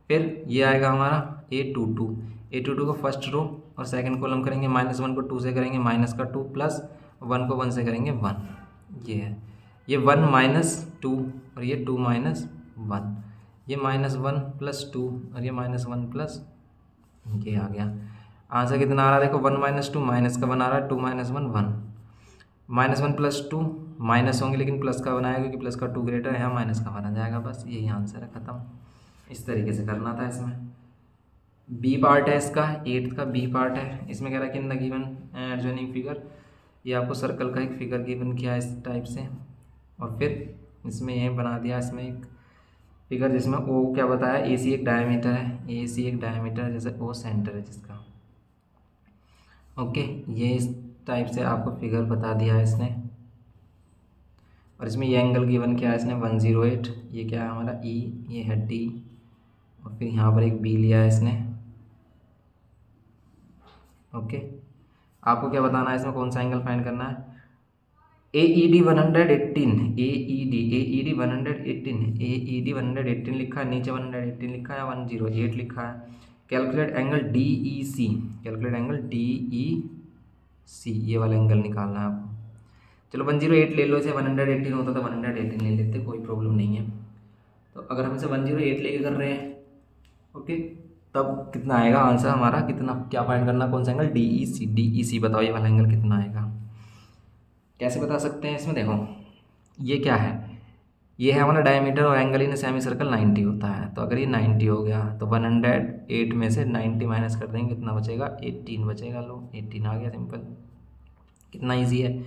फिर ये आएगा हमारा A22 को फर्स्ट रो और सेकंड कॉलम करेंगे, -1 को 2 से करेंगे -2, प्लस 1 को 1 से करेंगे 1। ये है, ये 1 - 2 और ये 2 - 1, ये -1 + 2 और ये -1 प्लस ये आ गया। आंसर कितना आ रहा है देखो, 1 - 2 माइनस का 1 आ रहा है, 2 - 1 1, -1 + 2 माइनस होंगे लेकिन प्लस का बनाया क्योंकि प्लस का 2 ग्रेटर है, यहाँ माइनस का बना जाएगा। बस यही आंसर है, ख़त्म। इस तरीके से करना था इसमें। बी पार्ट है इसका, 8th का बी पार्ट है। इसमें कह रहा है कि in the given adjoining figure, ये आपको सर्कल का एक फिगर गिवन किया है इस टाइप से, और फिर इसमें ये बना दिया इसमें एक फिगर जिसमें ओ क्या बताया, AC एक डायमीटर है, AC एक डायमीटर जैसे O सेंटर है जिसका। ओके, ये इस टाइप से आपको फिगर बता दिया है इसने। और इसमें ये एंगल गिवन किया है इसने 108, ये क्या है हमारा E, ये है D, और फिर यहाँ पर एक B लिया है इसने। ओके, आपको क्या बताना है इसमें, कौन सा एंगल फाइंड करना है। AED 118, AED 118 लिखा है, नीचे 118 लिखा है, 108 लिखा है। Calculate angle DEC, calculate angle DEC, ये वाला एंगल निकालना है आपको। चलो 108 ले लो, इसे 118 होता तो 118 ले लेते, कोई प्रॉब्लम नहीं है। तो अगर हम इसे 108 लेके कर रहे हैं, ओके, तब कितना आएगा आंसर हमारा, कितना क्या फाइंड करना, कौन सा एंगल DEC बताओ, ये वाला एंगल कितना आएगा, कैसे बता सकते हैं इसमें। देखो ये क्या है, ये है हमारा डायमीटर और एंगल इन सेमी सर्कल 90 होता है। तो अगर ये 90 हो गया तो 108 में से 90 माइनस कर देंगे, कितना बचेगा, 18 बचेगा। लो 18 आ गया, सिंपल, कितना इजी है।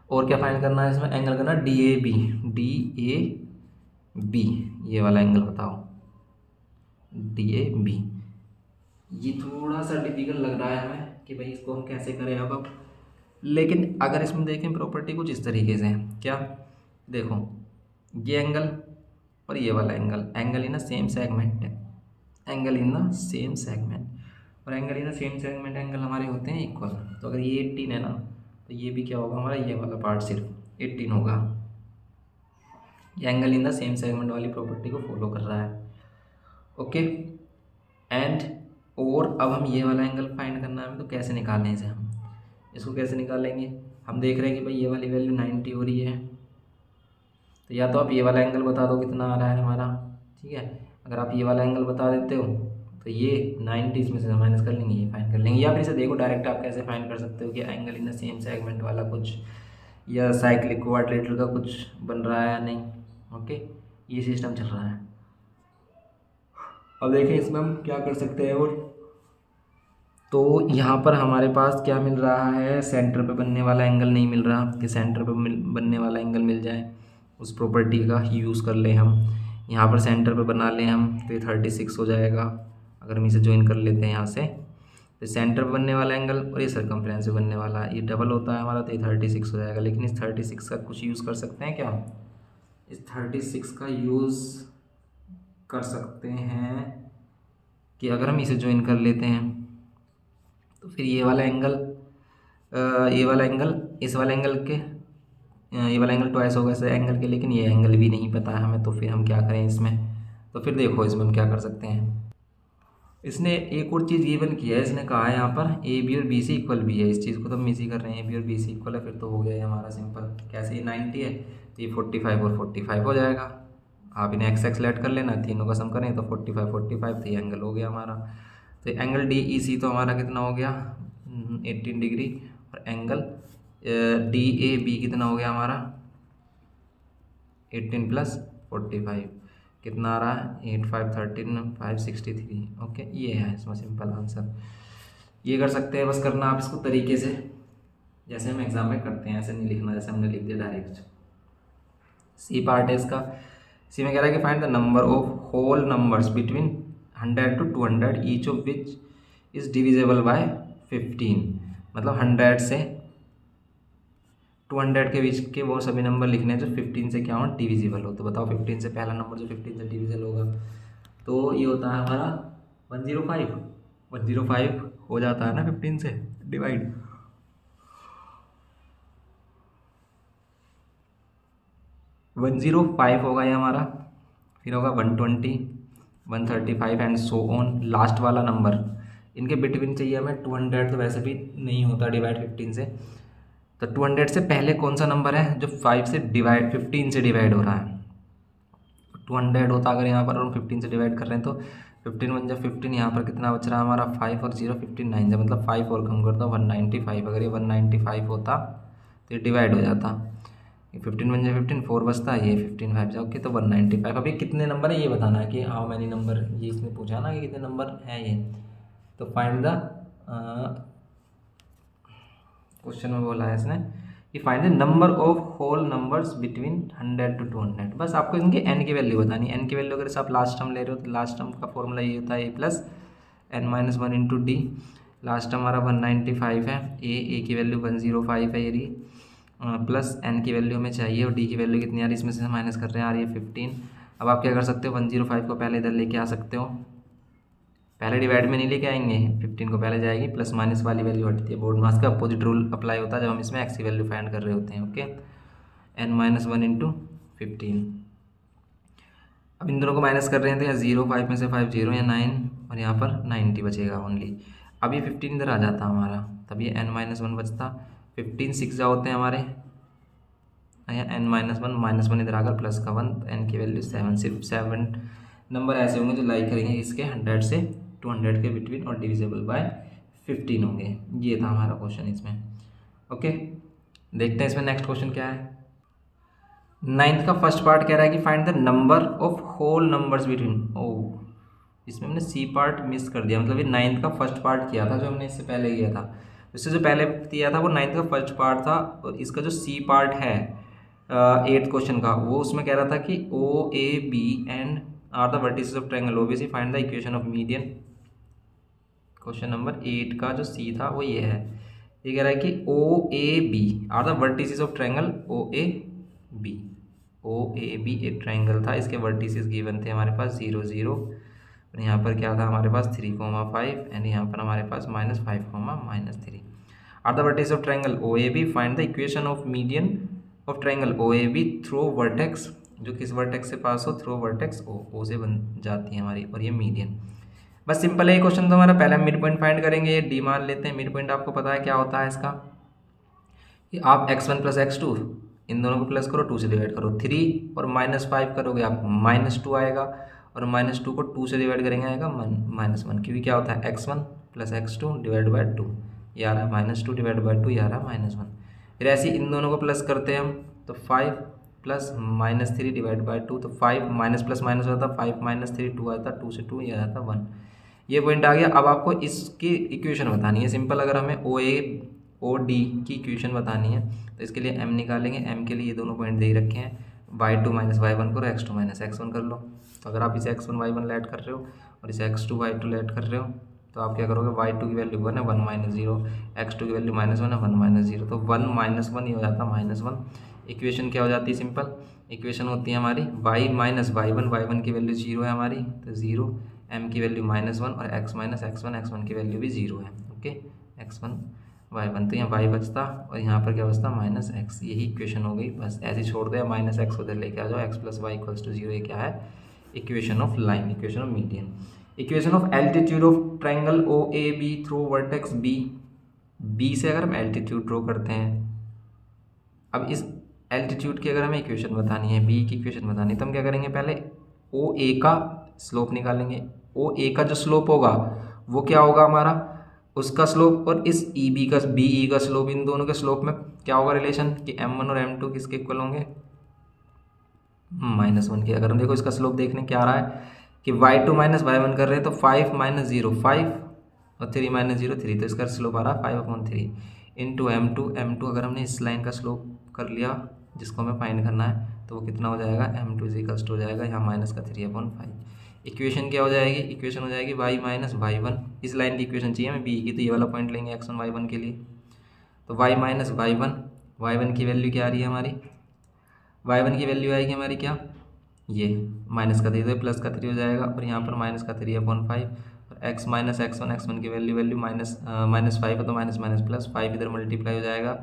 और क्या फाइंड करना है इसमें, एंगल करना DAB, ये वाला एंगल बताओ, DAB। ये थोड़ा सा डिफिकल्ट लग रहा है हमें कि भाई इसको हम कैसे करें अब, लेकिन अगर इसमें देखें प्रॉपर्टी कुछ इस तरीके से है। क्या, देखो ये एंगल और ये वाला एंगल इन सेम सेगमेंट है, एंगल इन सेम सेगमेंट, और angle in same segment angle हमारे होते हैं इक्वल। तो अगर ये 18 है ना, तो ये भी क्या होगा हमारा, ये वाला पार्ट सिर्फ 18 होगा। ये angle in the same segment वाली प्रॉपर्टी को फॉलो कर रहा है। ओके, एंड और अब हम ये वाला एंगल फाइंड करना है, तो कैसे निकालें इसे, हम इसको कैसे निकालेंगे। हम देख रहे हैं कि भाई ये वाली वैल्यू 90 हो रही है, तो या तो आप ये वाला एंगल बता दो कितना आ रहा है हमारा, ठीक है। अगर आप ये वाला एंगल बता देते हो तो ये 90 इसमें से माइनस कर लेंगे, ये फाइंड कर लेंगे। या फिर इसे देखो डायरेक्ट आप कैसे फाइंड कर सकते हो कि angle in the same segment वाला कुछ या साइक्लिक क्वाड्रिलेटरल का कुछ बन रहा है या नहीं। ओके, ये सिस्टम चल रहा है। अब देखें इसमें हम क्या कर सकते हैं। और तो यहाँ पर हमारे पास क्या मिल रहा है, सेंटर पे बनने वाला एंगल नहीं मिल रहा, कि सेंटर पे बनने वाला एंगल मिल जाए, उस प्रॉपर्टी का यूज़ कर लें हम। यहाँ पर सेंटर पे बना लें हम, तो ये 36 हो जाएगा। अगर हम इसे ज्वाइन कर लेते हैं यहाँ से, तो सेंटर पे बनने वाला एंगल और ये सर्कमफ्रेंस पे बनने वाला, ये डबल होता है हमारा, तो ये 36 हो जाएगा। लेकिन इस 36 का कुछ यूज़ कर सकते हैं क्या, इस 36 का यूज़ कर सकते हैं कि अगर हम इसे ज्वाइन कर लेते हैं तो फिर ये वाला एंगल इस वाला एंगल के ये वाला एंगल ट्वाइस होगा इस एंगल के, लेकिन ये एंगल भी नहीं पता है हमें, तो फिर हम क्या करें इसमें। तो फिर देखो इसमें हम क्या कर सकते हैं। इसने एक और चीज़ गिवन किया है, इसने कहा है यहाँ पर ए बी और बी सी इक्वल भी है। इस चीज़ को तो हम इसी कर रहे हैं, ए बी और बी सी इक्वल है, फिर तो हो गया है हमारा सिंपल। कैसे, ये 90 है तो ये 45 और 45 हो जाएगा। आप इन्हें एक्स एक्स लेट कर लेना, तीनों का सम करें तो 45 45, तो ये एंगल हो गया हमारा। तो एंगल डी ई सी तो हमारा कितना हो गया 18 डिग्री, और एंगल डी ए बी कितना हो गया हमारा 18 प्लस 45 कितना आ रहा है 8 5 13 563। ओके, ये है इसमें सिंपल आंसर। ये कर सकते हैं, बस करना आप इसको तरीके से जैसे हम एग्जाम में करते हैं, ऐसे नहीं लिखना जैसे हमने लिख दिया डायरेक्ट। सी पार्ट है इसका। सी में कह रहा है कि find the number of whole numbers between 100 to 200 each of which is divisible by 15। मतलब 100 से 200 के बीच के वो सभी नंबर लिखने हैं जो 15 से क्या हो डिविजिबल हो। तो बताओ 15 से पहला नंबर जो 15 से डिविजिबल होगा तो ये होता है हमारा 105। 105 हो जाता है ना 15 से डिवाइड। 105 होगा ये हमारा, फिर होगा 120 135 एंड सो ऑन। लास्ट वाला नंबर इनके बिटवीन चाहिए हमें 200, तो वैसे भी नहीं होता डिवाइड 15 से। तो 200 से पहले कौन सा नंबर है जो 5 से डिवाइड 15 से डिवाइड हो रहा है। 200 होता अगर यहाँ पर हम 15 से डिवाइड कर रहे हैं तो 15 1 जब 15, यहाँ पर कितना बच रहा है हमारा 5 और 0 15 9 जब, मतलब 5 और कम कर दो 195। अगर ये 195 होता तो ये डिवाइड हो जाता। ये 15 1 जब 15 4 बचता है, ये 15 5 जाओ ओके, तो 195। अभी कितने नंबर है ये बताना है कि हाउ मैनी नंबर, ये इसने पूछा ना कि कितने नंबर हैं ये। तो फाइंड द क्वेश्चन में बोला है इसने कि find the number of whole numbers between 100 to 200। बस आपको इनके एन की वैल्यू बतानी है। एन की वैल्यू अगर आप लास्ट टर्म ले रहे हो तो लास्ट टर्म का फॉर्मूला ये होता है A plus N minus 1 into D. Last term हमारा 195 है, ए की वैल्यू 105 है ये रही, प्लस एन की वैल्यू हमें चाहिए और डी की वैल्यू कितनी आ रही है, इसमें से माइनस कर रहे हैं आ रही है 15। अब आप क्या कर सकते हो 105 को पहले इधर लेके आ सकते हो, पहले डिवाइड में नहीं लेके आएंगे, 15 को पहले जाएगी, प्लस माइनस वाली वैल्यू हटती है। बोर्ड मास का अपोजिट रूल अप्लाई होता है जब हम इसमें एक्स की वैल्यू फाइंड कर रहे होते हैं। Okay, N minus 1 into 15। अब इन दोनों को माइनस कर रहे हैं तो यहाँ 0 5 में से 5 0 या 9 और यहाँ पर 90 बचेगा ओनली। अब ये 15 इधर आ जाता हमारा, तब ये एन माइनस 1 बचता। 15 6 जा होते हैं हमारे, यहाँ एन माइनस 1 -1 इधर आकर प्लस का 1, एन की वैल्यू 7। सिर्फ 7 नंबर ऐसे होंगे जो लाइक करेंगे इसके 100 से 200 के बिटवीन और डिविजिबल बाय 15 होंगे। ये था हमारा क्वेश्चन इसमें। ओके, देखते हैं इसमें नेक्स्ट क्वेश्चन क्या है। 9th का फर्स्ट पार्ट कह रहा है कि find the number of whole numbers between. ओ, इसमें हमने सी पार्ट मिस कर दिया, मतलब ये 9th का फर्स्ट पार्ट किया था जो हमने इससे पहले किया था। इससे जो पहले किया था वो 9th का फर्स्ट पार्ट था, और इसका जो सी पार्ट है 8th क्वेश्चन का, वो उसमें कह रहा था कि O A B and are the vertices of triangle OBC find the equation of median. Question number 8 का जो सी था वो ये है, ये कह रहा है कि O A B are the vertices of triangle O A B. O A B एक ट्रायंगल था, इसके वर्टिसेस गिवन थे हमारे पास 0 0, और यहाँ पर क्या था हमारे पास 3,5 एंड यहाँ पर हमारे पास -5, -3 are the vertices of triangle O A B. Find the equation of median of triangle O A B through vertex, जो किस वर्टेक्स से पास हो, थ्रू वर्टेक्स ओ से बन जाती है हमारी, और ये मीडियन। बस सिंपल है ये क्वेश्चन तो हमारा। पहले हम मिड पॉइंट फाइंड करेंगे, ये डी मान लेते हैं। मिड पॉइंट आपको पता है क्या होता है इसका, कि आप x1 प्लस x2 इन दोनों को प्लस करो, 2 से डिवाइड करो, 3 और -5 करोगे आप -2 आएगा, और -2 को 2 से डिवाइड करेंगे आएगा -1, क्योंकि क्या होता है x1 plus x2 divide by 2, ये आ रहा है -2 डिवाइड बाय 2, ये आ रहा है -1। फिर ऐसे ही इन दोनों को प्लस करते हैं हम, तो 5 प्लस -3 डिवाइड बाय 2, तो 5 माइनस प्लस माइनस हो जाता, 5 -3 2 आता, 2 से 2 ये आ जाता 1। ये पॉइंट आ गया। अब आपको इसकी इक्वेशन बतानी है सिंपल। अगर हमें ओ ए ओ डी की इक्वेशन बतानी है तो इसके लिए m निकालेंगे। m के लिए ये दोनों पॉइंट दे ही रखे हैं, y2 - y1 करो, x2 - x1 कर लो। तो अगर आप इसे x1 y1 लेट कर रहे हो और इसे x2 y2 लेट कर रहे हो तो आप क्या करोगे, y2 की वैल्यू 1 है, 1 - 0, x2 की वैल्यू -1 है, 1 - 0, तो 1 - 1 ये हो जाता -1। इक्वेशन क्या हो जाती है सिंपल, इक्वेशन होती है हमारी y - y1 की वैल्यू 0 है हमारी, तो 0, m की वैल्यू -1 और x - x1 की वैल्यू भी 0 है। ओके, x1 y1, तो यहाँ y बचता और यहाँ पर क्या बचता -x। यही इक्वेशन हो गई, बस ऐसे छोड़ दो, -x उधर लेके आ जाओ, x + y = 0। ये क्या है, equation of line, equation of median. Equation of altitude of triangle O A B through vertex B, B से अगर हम एल्टीट्यूड ड्रॉ करते हैं, अब इस एल्टीट्यूड की अगर हमें इक्वेशन बतानी है, बी की इक्वेशन बतानी है, तो हम क्या करेंगे, पहले ओ ए का स्लोप निकालेंगे। ओ ए का जो स्लोप होगा वो क्या होगा हमारा, उसका स्लोप और इस ई बी का बी ई का स्लोप, इन दोनों के स्लोप में क्या होगा रिलेशन कि m1 और m2 किसके इक्वल होंगे, -1 के। अगर हम देखो इसका स्लोप देखने क्या आ रहा है कि y2 माइनस y1 कर रहे हैं तो 5 माइनस 0 5 और 3 माइनस 0 3, तो इसका स्लोप आ रहा है 5/3 इंटू m2 अगर हमने इस लाइन का स्लोप कर लिया जिसको हमें फाइंड करना है तो वो कितना हो जाएगा, m2 इजिकल्स टू हो जाएगा यहाँ माइनस का 3/5। इक्वेशन क्या हो जाएगी, इक्वेशन हो जाएगी y माइनस y1, इस लाइन की इक्वेशन चाहिए हमें b की, तो ये वाला पॉइंट लेंगे x1 y1 के लिए। तो y माइनस y1 की वैल्यू क्या आ रही है हमारी, y1 की वैल्यू आएगी हमारी क्या, ये माइनस का 3 तो प्लस का 3 हो जाएगा, और यहाँ पर माइनस का 3/5, और x माइनस x1 की वैल्यू माइनस 5 है तो माइनस माइनस प्लस 5 इधर मल्टीप्लाई हो जाएगा,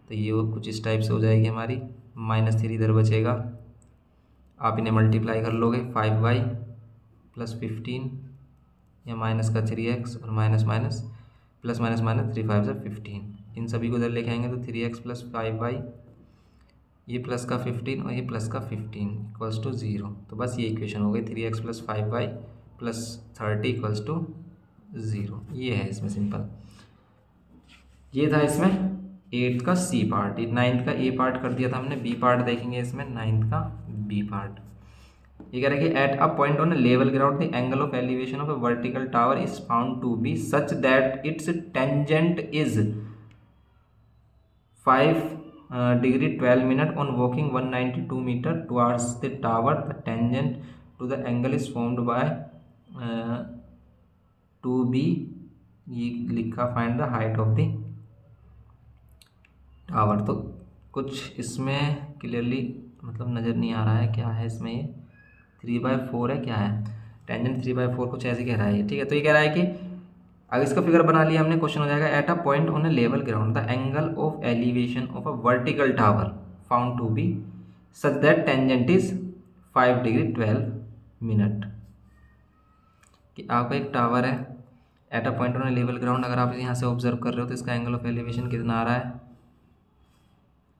तो ये कुछ इस टाइप से हो जाएगी हमारी, -3 इधर बचेगा, आप इन्हें मल्टीप्लाई कर लोगे 5y प्लस 15 या माइनस का 3x और minus minus plus minus minus 3 5 से 15, इन सभी को इधर लेके आएंगे तो 3x प्लस 5y, ये प्लस का 15 और ये प्लस का 15 इक्वल्स टू 0। तो बस ये इक्वेशन हो गई 3x plus 5y plus 30 equals to 0। ये है इसमें सिंपल, ये था इसमें 8th का सी पार्ट, 9th का ए पार्ट कर दिया था हमने, बी पार्ट देखेंगे इसमें 9th का बी पार्ट। ये कह रहा है कि at a point on level ground the angle of elevation of a vertical tower is found to be such that its tangent is 5 degree 12 minute on walking 192 meter towards the tower. The tangent to the angle is formed by 2b, ये लिखा find the height of the tower. तो कुछ इसमें clearly मतलब नज़र नहीं आ रहा है क्या है इसमें, ये 3/4 है क्या है, टेंजेंट 3/4 कुछ ऐसे कह रहा है ये, ठीक है। तो ये कह रहा है कि अगर इसका फिगर बना लिया हमने, क्वेश्चन हो जाएगा at a point on a level ground the angle of elevation of a vertical tower found to be such that tangent is 5 degree 12 minute. कि आपका एक टावर है at a point on a level ground, अगर आप यहाँ से observe कर रहे हो तो इसका एंगल ऑफ एलिवेशन कितना आ रहा है,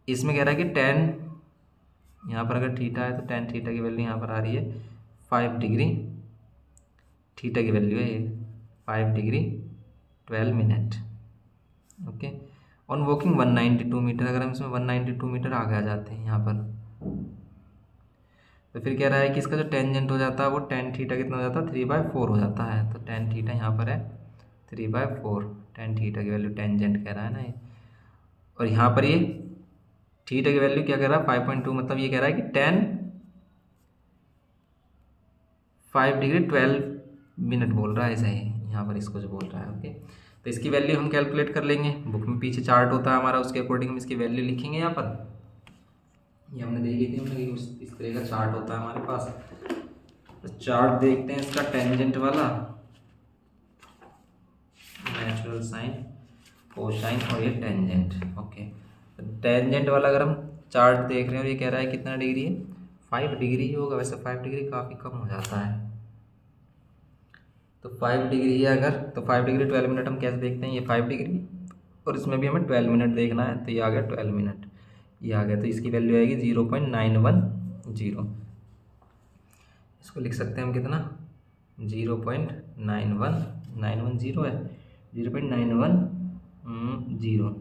इसमें कह रहा है कि 10, यहाँ पर अगर थीटा है तो 10 थीटा की वैल्यू यहाँ पर आ रही है 5 डिग्री, थीटा की वैल्यू है ये 5 degree 12 minute, okay. On walking 192 metre, अगर हम इसमें 192 मीटर आगे आ जाते हैं यहाँ पर, तो फिर कह रहा है कि इसका जो टेंजेंट हो जाता है वो tan थीटा कितना हो जाता है, 3/4 हो जाता है। तो tan थीटा यहाँ पर है 3/4, tan थीटा की वैल्यू टेंजेंट कह रहा है ना ये, और यहाँ पर ये थीटा की वैल्यू क्या कह रहा है 5.2, मतलब ये कह रहा है कि 5 डिग्री 12 मिनट बोल रहा है, ऐसा ही यहाँ पर इसको जो बोल रहा है, ओके। तो इसकी वैल्यू हम कैलकुलेट कर लेंगे, बुक में पीछे चार्ट होता है हमारा, उसके अकॉर्डिंग हम इसकी वैल्यू लिखेंगे यहाँ पर, ये हमने देखी थी हमने, इस तरह का चार्ट होता है हमारे पास। तो चार्ट देखते हैं इसका टेंजेंट वाला, नेचुरल साइन, कोसाइन और ये टेंजेंट, ओके। तो टेंजेंट वाला अगर हम चार्ट देख रहे हैं और ये कह रहा है कितना डिग्री है, 5 डिग्री ही होगा, वैसे 5 डिग्री काफ़ी कम हो जाता है, तो 5 डिग्री है अगर, तो 5 डिग्री 12 मिनट हम कैसे देखते हैं, ये 5 डिग्री और इसमें भी हमें 12 मिनट देखना है, तो ये आ गया 12 मिनट, ये आ गया, तो इसकी वैल्यू आएगी 0.910, इसको लिख सकते हैं हम कितना, 0.910 है, 0.910,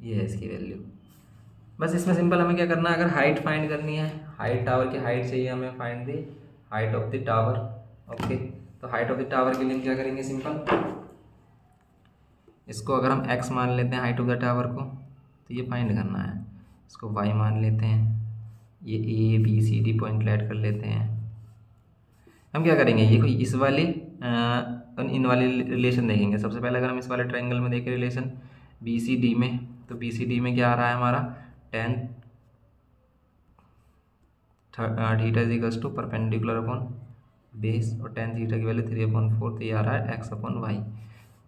ये है इसकी वैल्यू। बस इसमें सिंपल हमें क्या करना है, अगर हाइट फाइंड करनी है, हाइट टावर की हाइट चाहिए हमें, find the height of the tower, okay. तो हाइट ऑफ द टावर के लिए हम क्या करेंगे, सिंपल इसको अगर हम x मान लेते हैं हाइट ऑफ द टावर को, तो ये फाइंड करना है, इसको y मान लेते हैं, ये a b c d point add कर लेते हैं। हम क्या करेंगे, ये कोई इस वाली इन वाले रिलेशन देखेंगे। सबसे पहले अगर हम इस वाले ट्रायंगल में देखें रिलेशन बी सी डी में, तो बी सी डी में क्या आ रहा है हमारा, tan theta is equals to perpendicular upon base, और tan थीटा की वैल्यू 3/4, तो ये आ रहा है x/y।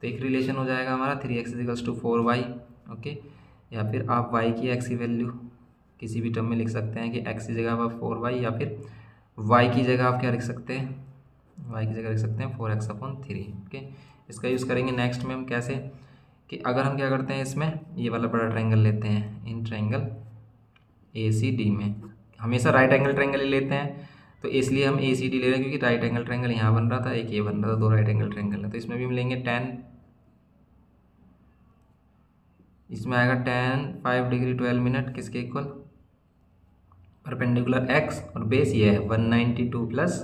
तो एक रिलेशन हो जाएगा हमारा 3x is equals to 4y, okay. या फिर आप y की x की वैल्यू किसी भी टर्म में लिख सकते हैं कि x की जगह आप 4y, या फिर y की जगह आप क्या लिख सकते हैं, वाई की जगह रख सकते हैं 4x/3। ओके, इसका यूज़ करेंगे नेक्स्ट में हम कैसे, कि अगर हम क्या करते हैं इसमें ये वाला बड़ा ट्रायंगल लेते हैं, इन ट्रायंगल ACD में हमेशा राइट एंगल ट्रायंगल ही लेते हैं, तो इसलिए हम ACD ले रहे हैं क्योंकि राइट एंगल ट्रायंगल यहाँ बन रहा था, एक ये बन रहा था, दो राइट एंगल ट्रायंगल है। तो इसमें भी हम लेंगे इसमें आएगा tan 5 डिग्री 12 मिनट किसके इक्वल, परपेंडिकुलर x और बेस ये है 192 प्लस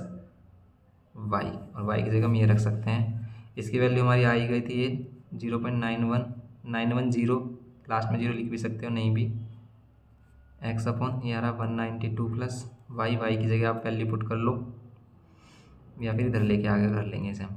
y, और y की जगह हम ये रख सकते हैं। इसकी वैल्यू हमारी आई गई थी ये 0.91910, लास्ट में 0 लिख भी सकते हो, नहीं भी x/, ये आ रहा 192 प्लस y, y की जगह आप वैल्यू पुट कर लो, या फिर इधर लेके आगे कर लेंगे इसे हम।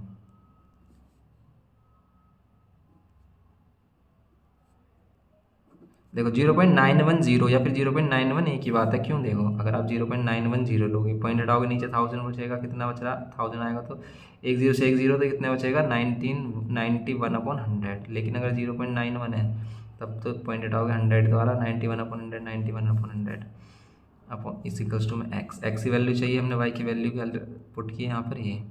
देखो 0.910 या फिर 0.91 एक ही बात है, क्यों, देखो अगर आप 0.910 लोगे, पॉइंट हटाओगे नीचे 1000 बचेगा, कितना बच रहा 1000 आएगा, तो एक जीरो से एक जीरो तो कितना बचेगा 91/100। लेकिन अगर 0.91 है तब तो पॉइंट हटाओगे 100 तो आ रहा 91/100, 91/100 अपॉन इस इक्वल्स टू में एक्स की वैल्यू चाहिए, हमने वाई की वैल्यू पुट की यहाँ पर, ये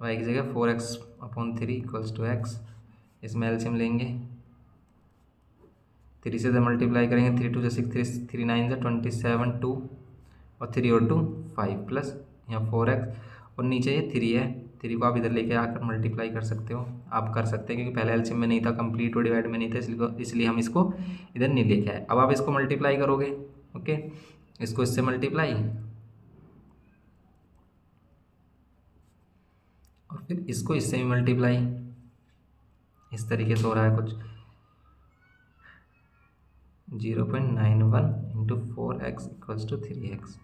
वाई की जगह 4x/3 इक्वल्स टू एक्स। इसमें एलसीएम लेंगे, 3 से मल्टीप्लाई करेंगे, 3 2 6, 3 9 27 2 और 3 और 2 5 प्लस यहाँ 4x और नीचे ये 3 है, 3 को आप इधर लेके आकर मल्टीप्लाई कर सकते हो, आप कर सकते हैं क्योंकि पहले एलसीएम में नहीं था, कंप्लीट और डिवाइड में नहीं था, इसलिए हम इसको इधर नहीं लेके आए। अब आप इसको मल्टीप्लाई करोगे, ओके, इसको इससे मल्टीप्लाई और फिर इसको इससे भी मल्टीप्लाई, इस तरीके से हो रहा है कुछ 0.91 into 4x equals to 3x।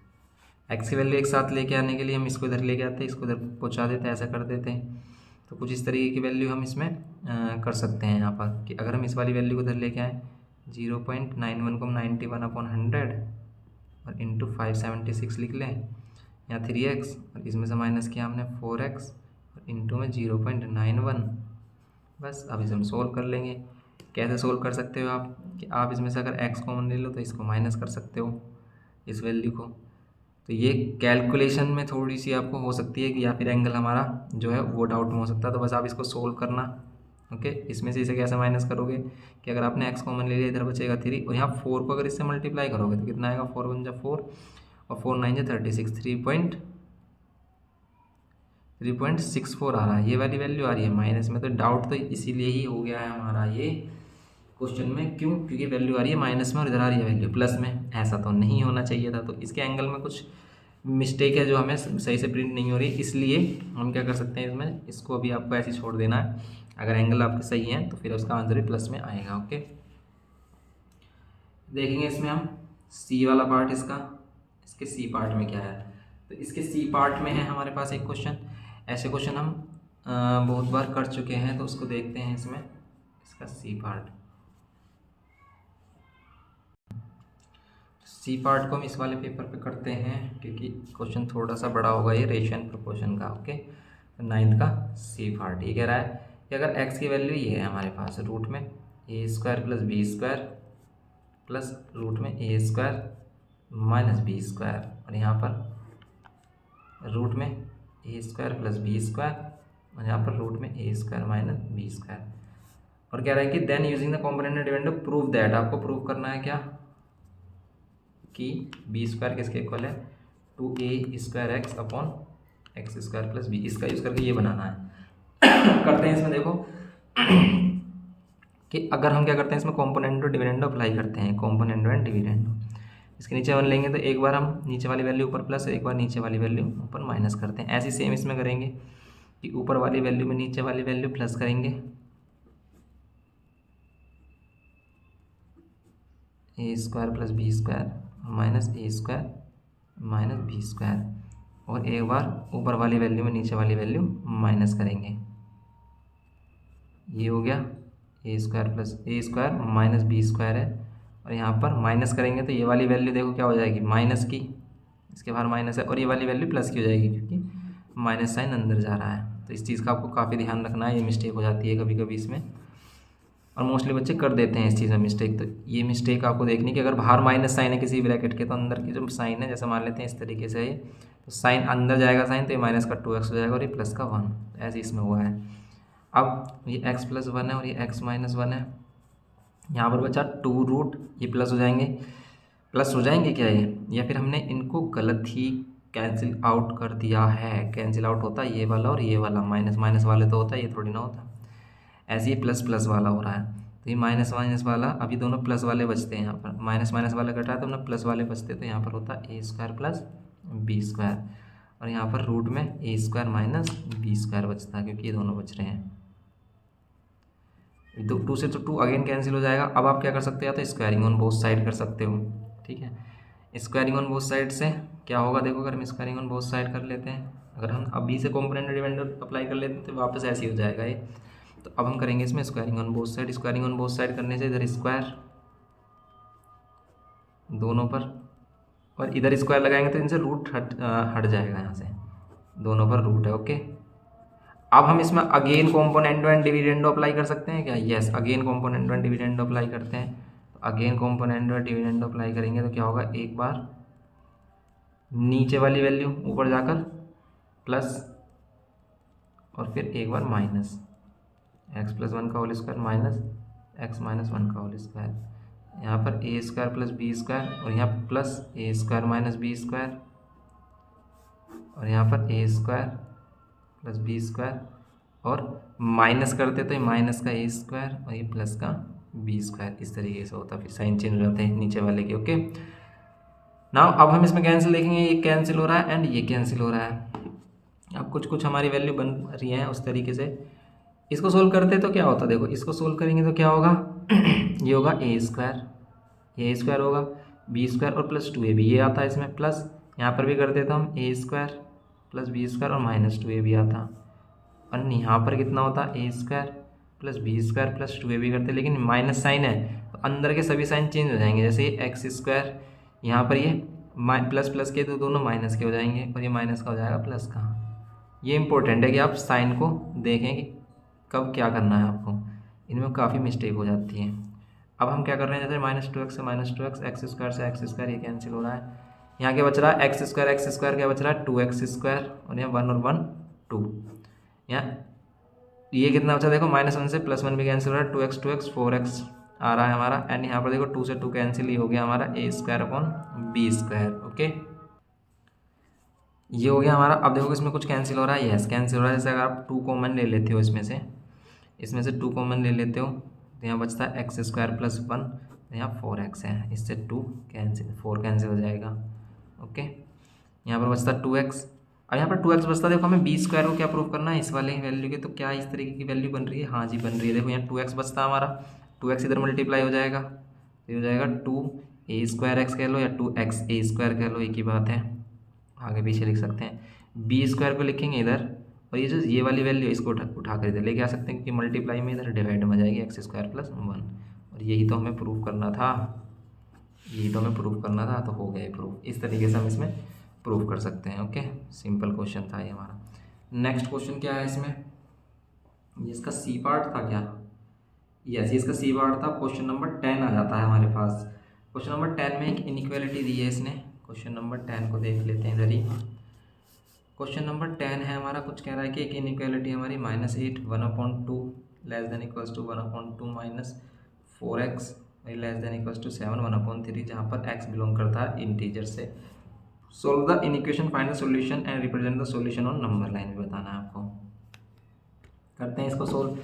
X की वैल्यू एक साथ लेके आने के लिए हम इसको इधर लेके आते हैं, इसको इधर पहुँचा देते हैं, ऐसा कर देते हैं। तो कुछ इस तरीके की वैल्यू हम इसमें कर सकते हैं यहाँ पर, कि अगर हम इस वाली वैल्यू को इधर लेके आएँ 0.91 को हम 91/100 और इंटू 576 लिख लें, यहाँ 3x और इसमें से माइनस किया हमने 4x और इंटू में 0.91। बस अब इसे हम सोल्व कर लेंगे। कैसे सोल्व कर सकते हो आप, कि आप इसमें से अगर x कॉमन ले लो तो इसको माइनस कर सकते हो इस वैल्यू को। तो ये कैलकुलेशन में थोड़ी सी आपको हो सकती है कि या फिर एंगल हमारा जो है वो डाउट में हो सकता है, तो बस आप इसको सोल्व करना। ओके, इसमें से इसे कैसे माइनस करोगे, कि अगर आपने x कॉमन ले लिया इधर बचेगा 3 और यहाँ 4 को अगर इससे मल्टीप्लाई करोगे तो कितना आएगा, 4 1 4 और 4 9 36, 3.64 आ रहा है, ये वाली वैल्यू आ रही है माइनस में। तो डाउट तो इसीलिए ही हो गया है हमारा ये क्वेश्चन में, क्यों, क्योंकि वैल्यू आ रही है माइनस में और इधर आ रही है वैल्यू प्लस में, ऐसा तो नहीं होना चाहिए था। तो इसके एंगल में कुछ मिस्टेक है जो हमें सही से प्रिंट नहीं हो रही, इसलिए हम क्या कर सकते हैं इसमें, इसको अभी आपको ऐसे छोड़ देना है। अगर एंगल आपके सही है तो फिर उसका आंसर भी प्लस में आएगा। ओके, देखेंगे इसमें हम सी वाला पार्ट, इसके सी पार्ट में क्या है। तो इसके सी पार्ट में है हमारे पास एक क्वेश्चन, ऐसे क्वेश्चन हम बहुत बार कर चुके हैं, तो उसको देखते हैं इसमें, इसका सी पार्ट। सी पार्ट को हम इस वाले पेपर पे करते हैं क्योंकि क्वेश्चन थोड़ा सा बड़ा होगा, ये रेशियो एंड प्रोपोर्शन का। ओके, तो 9th का सी पार्ट ये कह रहा है कि अगर x की वैल्यू ये है हमारे पास रूट में a² plus b² plus root में a² माइनस b² और यहाँ पर रूट में a² प्लस b² और यहाँ पर रूट में a² माइनस b², और कह रहा है कि then using the component dependent prove that, आपको प्रूव करना है क्या, कि b² किसके इक्वल है 2a² upon x² plus b, इसका यूज़ करके ये बनाना है। करते हैं इसमें, देखो कि अगर हम क्या करते हैं इसमें कॉम्पोनेंट और डिविडेंड अप्लाई करते हैं, कॉम्पोनेंट एंड डिविडेंड। इसके नीचे 1 लेंगे तो एक बार हम नीचे वाली वैल्यू ऊपर प्लस, एक बार नीचे वाली वैल्यू ऊपर माइनस करते हैं। ऐसे सेम इसमें करेंगे कि ऊपर वाली वैल्यू में नीचे वाली वैल्यू प्लस करेंगे, a² plus b² minus a² minus b², और एक बार ऊपर वाली वैल्यू में नीचे वाली वैल्यू माइनस करेंगे। ये हो गया a² plus a² minus b² है, और यहाँ पर माइनस करेंगे तो ये वाली वैल्यू देखो क्या हो जाएगी, माइनस की, इसके बाहर माइनस है, और ये वाली वैल्यू प्लस की हो जाएगी क्योंकि माइनस साइन अंदर जा रहा है। तो इस चीज़ का आपको काफ़ी ध्यान रखना है, ये मिस्टेक हो जाती है कभी कभी इसमें, और मोस्टली बच्चे कर देते हैं इस चीज़ में मिस्टेक। तो ये मिस्टेक आपको देखनी कि अगर बाहर माइनस साइन है किसी ब्रैकेट के तो अंदर की जो साइन है, जैसे मान लेते हैं इस तरीके से है तो साइन अंदर जाएगा साइन, तो ये माइनस का 2x हो जाएगा और ये प्लस का 1, ऐसे इसमें हुआ है। अब ये x प्लस 1 है और ये x माइनस 1 है। यहाँ पर बचा 2 रूट, ये प्लस हो जाएंगे, प्लस हो जाएंगे क्या ये, या फिर हमने इनको गलत ही कैंसिल आउट कर दिया है। कैंसिल आउट होता है ये वाला और ये वाला, माइनस माइनस वाले तो होता है, ये थोड़ी ना होता। ऐसे ही प्लस प्लस वाला हो रहा है, तो ये माइनस माइनस वाला, अभी दोनों प्लस वाले बचते हैं। यहाँ पर माइनस माइनस वाला कटा है तो अपना प्लस वाले बचते, तो यहाँ पर होता है a² प्लस b², और यहाँ पर रूट में a² माइनस b² बचता है, क्योंकि ये दोनों बच रहे हैं। 2 से तो 2 अगेन कैंसिल हो जाएगा। अब आप क्या कर सकते हो, या तो स्क्वायरिंग ऑन बोथ साइड कर सकते हो, ठीक है। स्क्वायरिंग ऑन बोथ साइड से क्या होगा, देखो अगर हम स्क्वायरिंग ऑन बोथ साइड कर लेते हैं, अगर हम अभी से कॉम्पोनेंट डिपेंडेंट अप्लाई कर लेते हैं तो वापस ऐसे ही हो जाएगा ये। तो अब हम करेंगे इसमें squaring on both side. Squaring on both side करने से इधर स्क्वायर दोनों पर, और इधर स्क्वायर लगाएंगे तो इनसे रूट हट जाएगा, यहाँ से दोनों पर रूट है, ओके। अब हम इसमें again component and dividendo apply कर सकते हैं क्या, yes, again component and dividendo apply करते हैं। तो अगेन कॉम्पोनेंट और डिविडेंडो अप्लाई करेंगे तो क्या होगा, एक बार नीचे वाली वैल्यू ऊपर जाकर प्लस, और फिर एक बार माइनस, x प्लस 1 का whole square minus x minus 1 का होल स्क्वायर, यहाँ पर a² प्लस b² और यहाँ प्लस a² माइनस b², और यहाँ पर a² प्लस b² और माइनस करते तो ये माइनस का a² और ये प्लस का b², इस तरीके से होता, फिर साइन चेंज हो जाते हैं नीचे वाले के, ओके। नाउ अब हम इसमें कैंसिल देखेंगे, ये कैंसिल हो रहा है एंड ये कैंसिल हो रहा है। अब कुछ कुछ हमारी वैल्यू बन रही है उस तरीके से। इसको सोल्व करते तो क्या होता, देखो इसको सोल्व करेंगे तो क्या होगा ये होगा a², ये a² होगा, b² और प्लस 2ab, ये आता है इसमें प्लस, यहाँ पर भी कर देता हम a² प्लस b² और माइनस 2ab आता, और यहाँ पर कितना होता a² plus b² plus 2ab करते, लेकिन माइनस साइन है तो अंदर के सभी साइन चेंज हो जाएंगे। जैसे ये x², यहाँ पर ये प्लस प्लस के तो दोनों माइनस के हो जाएंगे, और ये माइनस का हो जाएगा प्लस का। ये इंपॉर्टेंट है कि आप साइन को देखें कि कब क्या करना है आपको, इनमें काफ़ी मिस्टेक हो जाती है। अब हम क्या कर रहे हैं, जैसे -2x से -2x, x² से x², ये कैंसिल हो रहा है। यहाँ क्या बच रहा है, x² क्या बच रहा है 2x², और यहाँ 1 और 1 2, यहाँ ये कितना बचा, देखो -1 से +1 भी कैंसिल हो रहा है, 2x 4x आ रहा है हमारा, एंड यहाँ पर देखो 2 से 2 कैंसिल, ही हो गया हमारा a² अपॉन b², ओके। ये हो गया हमारा। अब देखो इसमें कुछ कैंसिल हो रहा है, यस कैंसिल हो रहा है। जैसे अगर आप 2 कॉमन ले लेते हो इसमें से 2 कॉमन ले लेते हो तो यहाँ बचता है x² प्लस 1, तो यहाँ 4x है, इससे 2 कैंसिल, 4 कैंसिल हो जाएगा, ओके। यहाँ पर बचता 2x, और यहाँ पर 2x बचता, देखो हमें b² को क्या प्रूव करना है, इस वाले वैल्यू के, तो क्या इस तरीके की वैल्यू बन रही है, हाँ जी बन रही है। देखो यहाँ 2x बचता है हमारा, 2x इधर मल्टीप्लाई हो जाएगा, तो हो जाएगा 2a² कह लो या 2xa² कह लो, एक ही बात है, आगे पीछे लिख सकते हैं। b² को लिखेंगे इधर, और ये जो ये वाली वैल्यू इसको उठा कर इधर लेके आ सकते हैं, क्योंकि मल्टीप्लाई में इधर डिवाइड में जाएगी x² प्लस 1, और यही तो हमें प्रूव करना था, तो हो गया प्रूफ। इस तरीके से हम इसमें प्रूफ कर सकते हैं, ओके। सिंपल क्वेश्चन था ये हमारा। नेक्स्ट क्वेश्चन क्या है इसमें, ये इसका सी पार्ट था क्या, यस इसका सी पार्ट था। क्वेश्चन नंबर 10 आ जाता है हमारे पास। क्वेश्चन नंबर 10 में एक इनइक्वालिटी दी है इसने। क्वेश्चन नंबर 10 को देख लेते हैं इधर ही। क्वेश्चन नंबर 10 है हमारा, कुछ कह रहा है कि एक इनइक्वालिटी हमारी -8 1/2 less than equals to 1/2 minus 4x less than equals to 7 1/3, जहाँ पर x बिलोंग करता है इंटीजर से। Solve the inequation, find the solution and represent the solution on number line भी बताना है आपको। करते हैं इसको सोल्व।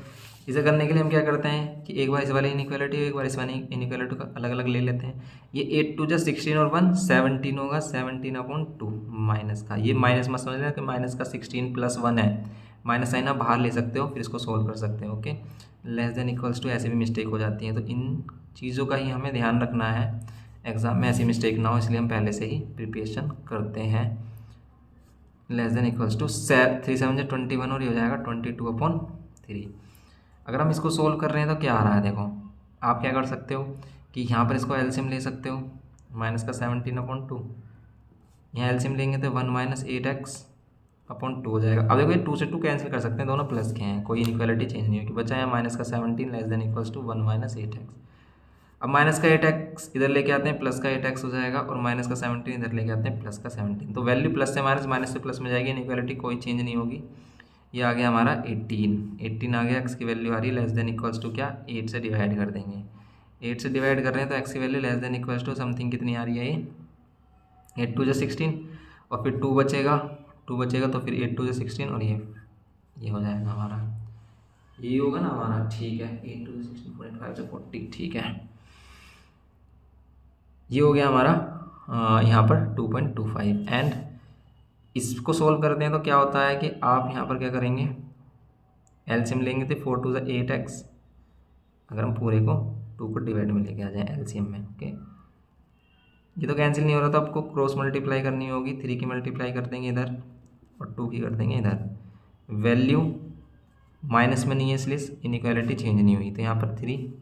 इसे करने के लिए हम क्या करते हैं कि एक बार इस वाली इनइक्वालिटी एक बार इस वाली इनइक्वालिटी को अलग अलग ले लेते हैं। ये 8 2 16 और 1 17 होगा, 17/2 माइनस का, ये माइनस मत समझना कि माइनस का 16 प्लस 1 है, माइनस साइन आप बाहर ले सकते हो, फिर इसको सोल्व कर सकते हो, okay. Less than equals to, ऐसे भी मिस्टेक हो जाती है, तो इन चीज़ों का ही हमें ध्यान रखना है, एग्जाम में ऐसी मिस्टेक ना हो, इसलिए हम पहले से ही प्रिपरेशन करते हैं। लेस देन इक्वल्स टू 3 7 21, और ये हो जाएगा 22/3। अगर हम इसको सोल्व कर रहे हैं तो क्या आ रहा है, देखो आप क्या कर सकते हो कि यहाँ पर इसको एलसीएम ले सकते हो, माइनस का 17/2, यहाँ एलसीएम लेंगे तो 1 - 8x/2 हो जाएगा। अब देखो ये 2 से 2 कैंसिल कर सकते हैं, दोनों प्लस के हैं, कोई इनइक्वालिटी चेंज नहीं होगी, बचा है माइनस का 17 less than equals to 1 - 8x। अब माइनस का 8x इधर लेके आते हैं, प्लस का 8x हो जाएगा, और माइनस का 17 इधर लेके आते हैं, प्लस का 17। तो वैल्यू प्लस से माइनस, माइनस से प्लस में जाएगी, इनइक्वालिटी कोई चेंज नहीं होगी। ये आ गया हमारा 18 आ गया। x की वैल्यू आ रही है लेस देन इक्वल्स टू क्या, 8 से डिवाइड कर देंगे। 8 से डिवाइड कर रहे हैं तो x की value less than equals to something कितनी आ रही है, ये 8 2 जो 16, और फिर 2 बचेगा तो फिर 8 2 जो 16, और ये हो जाएगा हमारा, ये होगा ना हमारा, ठीक है। 8 2 16 45 से 40, ठीक है। ये हो गया हमारा यहाँ पर 2.25। एंड इसको सोल्व करते हैं तो क्या होता है कि आप यहाँ पर क्या करेंगे, एलसीएम लेंगे तो 4 2 8x, अगर हम पूरे को 2 को डिवाइड में लेके आ जाएं एलसीएम में, ओके। ये तो कैंसिल नहीं हो रहा, तो आपको क्रॉस मल्टीप्लाई करनी होगी। 3 की मल्टीप्लाई कर देंगे इधर, और 2 की कर देंगे इधर। वैल्यू माइनस में नहीं है इसलिए इनइक्वालिटी चेंज नहीं हुई, तो यहाँ पर 3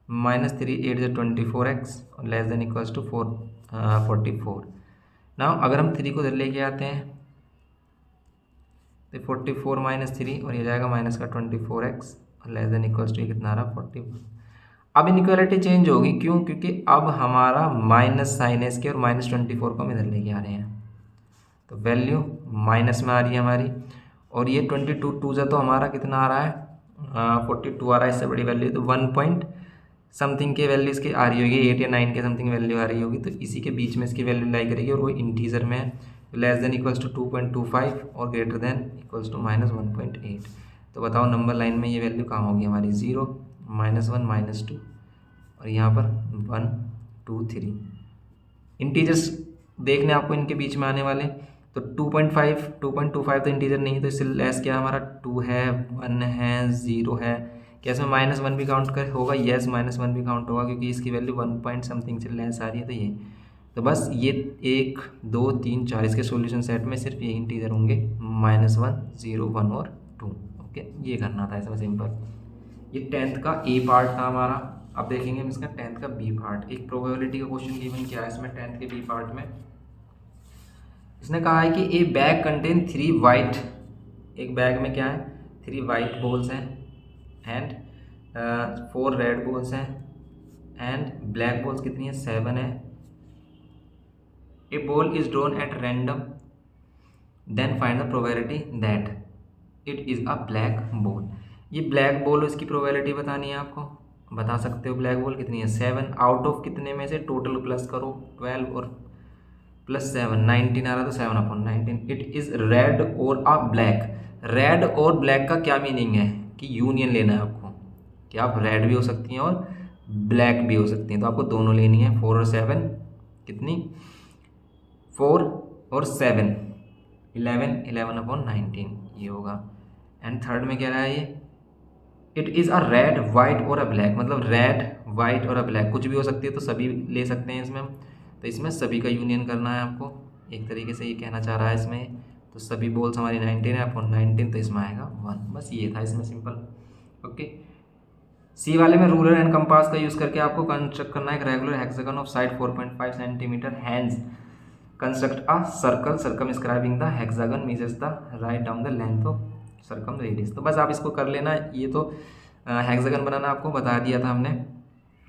माइनस 3 8 जो 24x, और less than equals to 44। Now अगर हम 3 को इधर लेके आते हैं तो 44 माइनस 3, और ये जाएगा माइनस का 24x, और लेस देन इक्वल्स टू कितना आ रहा, 41। अब इनइक्वालिटी चेंज होगी, क्यों? क्योंकि अब हमारा माइनस साइन है इसके, और माइनस 24 को हम इधर लेके आ रहे हैं, तो वैल्यू माइनस में आ रही है हमारी। और ये 22 2 जो तो हमारा कितना आ रहा है, 42 आ रहा है। इससे बड़ी वैल्यू तो 1 पॉइंट समथिंग के वैल्यू इसकी आ रही होगी, 8 या 9 के समथिंग वैल्यू आ रही होगी, तो इसी के बीच में इसकी वैल्यू लाई करेगी, और वो इंटीजर में है। लेस देन इक्वल्स टू 2.25 और greater than equals to minus 1.8। तो बताओ नंबर लाइन में ये वैल्यू कहाँ होगी हमारी, 0 -1 -2, और यहाँ पर 1 2 3 इंटीजर्स देखने आपको इनके बीच में आने वाले। तो 2.25 तो इंटीजर नहीं है, तो इससे लेस क्या हमारा 2 है, 1 है, 0 है। क्या इसमें -1 भी काउंट कर होगा? यस, -1 भी काउंट होगा, क्योंकि इसकी वैल्यू 1 पॉइंट समथिंग से लेस आ रही है। तो ये तो बस ये 1 2 3 4 इसके सॉल्यूशन सेट में सिर्फ ये इंटीजर होंगे, -1 0 1 और 2। ओके, ये करना था इसमें सिंपल। ये 10th का ए पार्ट था हमारा। अब देखेंगे हम इसका 10th का बी पार्ट। एक प्रोबेबिलिटी का क्वेश्चन गिवन किया है इसमें 10th के बी पार्ट में। इसने कहा है कि ए बैग कंटेन 3 वाइट, एक बैग में क्या है, 3 वाइट बॉल्स हैं एंड 4 रेड बॉल्स हैं एंड ब्लैक बॉल्स कितनी है, 7 है। A ball is drawn at random, then find the probability that it is a black ball. ये ब्लैक बॉल, इसकी प्रोबेबिलिटी बतानी है आपको। बता सकते हो ब्लैक बॉल कितनी है, 7 आउट ऑफ कितने में से, टोटल प्लस करो 12 और प्लस 7 19 आ रहा, तो 7/19। इट इज़ रेड और अ ब्लैक। रेड और ब्लैक का क्या मीनिंग है कि यूनियन लेना है आपको, कि आप रेड भी हो सकती हैं और ब्लैक भी हो सकती हैं, तो आपको दोनों लेनी है। 4 और 7 कितनी, 4 और 7 11/19 ये होगा। एंड थर्ड में कह रहा है ये it is a red white और अ ब्लैक, मतलब रेड वाइट और अ ब्लैक कुछ भी हो सकती है, तो सभी ले सकते हैं इसमें हम। तो इसमें सभी का यूनियन करना है आपको, एक तरीके से ये कहना चाह रहा है इसमें। तो सभी बॉल्स हमारी 19 है अपॉन 19, तो इसमें आएगा 1। बस ये था इसमें सिंपल। ओके, सी वाले में रूलर एंड कंपास का यूज़ करके आपको कंस्ट्रक्ट करना है एक regular hexagon of side 4.5 centimetre. Hands construct a circle circumscribing the hexagon measures the write down the length of circum radius. तो बस आप इसको कर लेना। ये तो हेक्सागन बनाना आपको बता दिया था हमने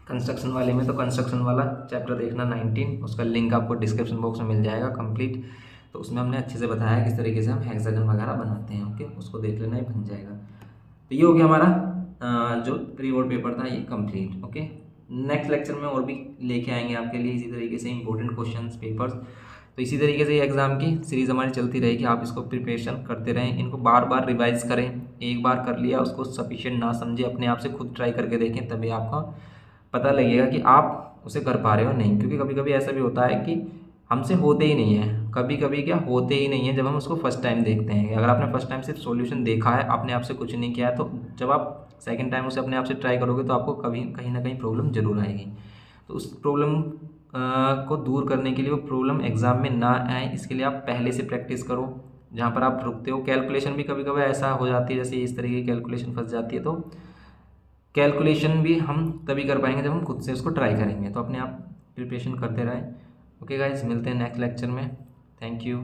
कंस्ट्रक्शन वाले में, तो कंस्ट्रक्शन वाला चैप्टर देखना 19, उसका लिंक आपको डिस्क्रिप्शन बॉक्स में मिल जाएगा कंप्लीट। तो उसमें हमने अच्छे से बताया किस तरीके से हम हेक्सागन वगैरह बनाते हैं। ओके, उसको देख लेना, ही बन जाएगा। तो ये हो गया हमारा जो प्री बोर्ड पेपर था ये कंप्लीट। ओके, नेक्स्ट लेक्चर में और भी लेके आएंगे आपके लिए इसी तरीके से इंपॉर्टेंट क्वेश्चंस पेपर्स। तो इसी तरीके से एग्ज़ाम की सीरीज़ हमारी चलती रहेगी, आप इसको प्रिपरेशन करते रहें, इनको बार बार रिवाइज करें। एक बार कर लिया उसको सफिशिएंट ना समझे, अपने आप से खुद ट्राई करके देखें, तभी आपका पता लगेगा कि आप उसे कर पा रहे हो नहीं। क्योंकि कभी कभी ऐसा भी होता है कि हमसे होते ही नहीं है, कभी कभी क्या होते ही नहीं है जब हम उसको फर्स्ट टाइम देखते हैं। अगर आपने फर्स्ट टाइम सिर्फ सॉल्यूशन देखा है, अपने आप से कुछ नहीं किया है, तो जब आप सेकंड टाइम उसे अपने आप से ट्राई करोगे तो आपको कहीं ना कहीं प्रॉब्लम जरूर आएगी। तो उस प्रॉब्लम को दूर करने के लिए, वो प्रॉब्लम एग्ज़ाम में ना आए, इसके लिए आप पहले से प्रैक्टिस करो। जहाँ पर आप रुकते हो, कैलकुलेशन भी कभी कभी ऐसा हो जाती है, जैसे इस तरीके की कैलकुलेशन फंस जाती है, तो कैलकुलेशन भी हम तभी कर पाएंगे जब हम खुद से उसको ट्राई करेंगे। तो अपने आप प्रिपरेशन करते रहें। ओके गाइस, मिलते हैं नेक्स्ट लेक्चर में। Thank you.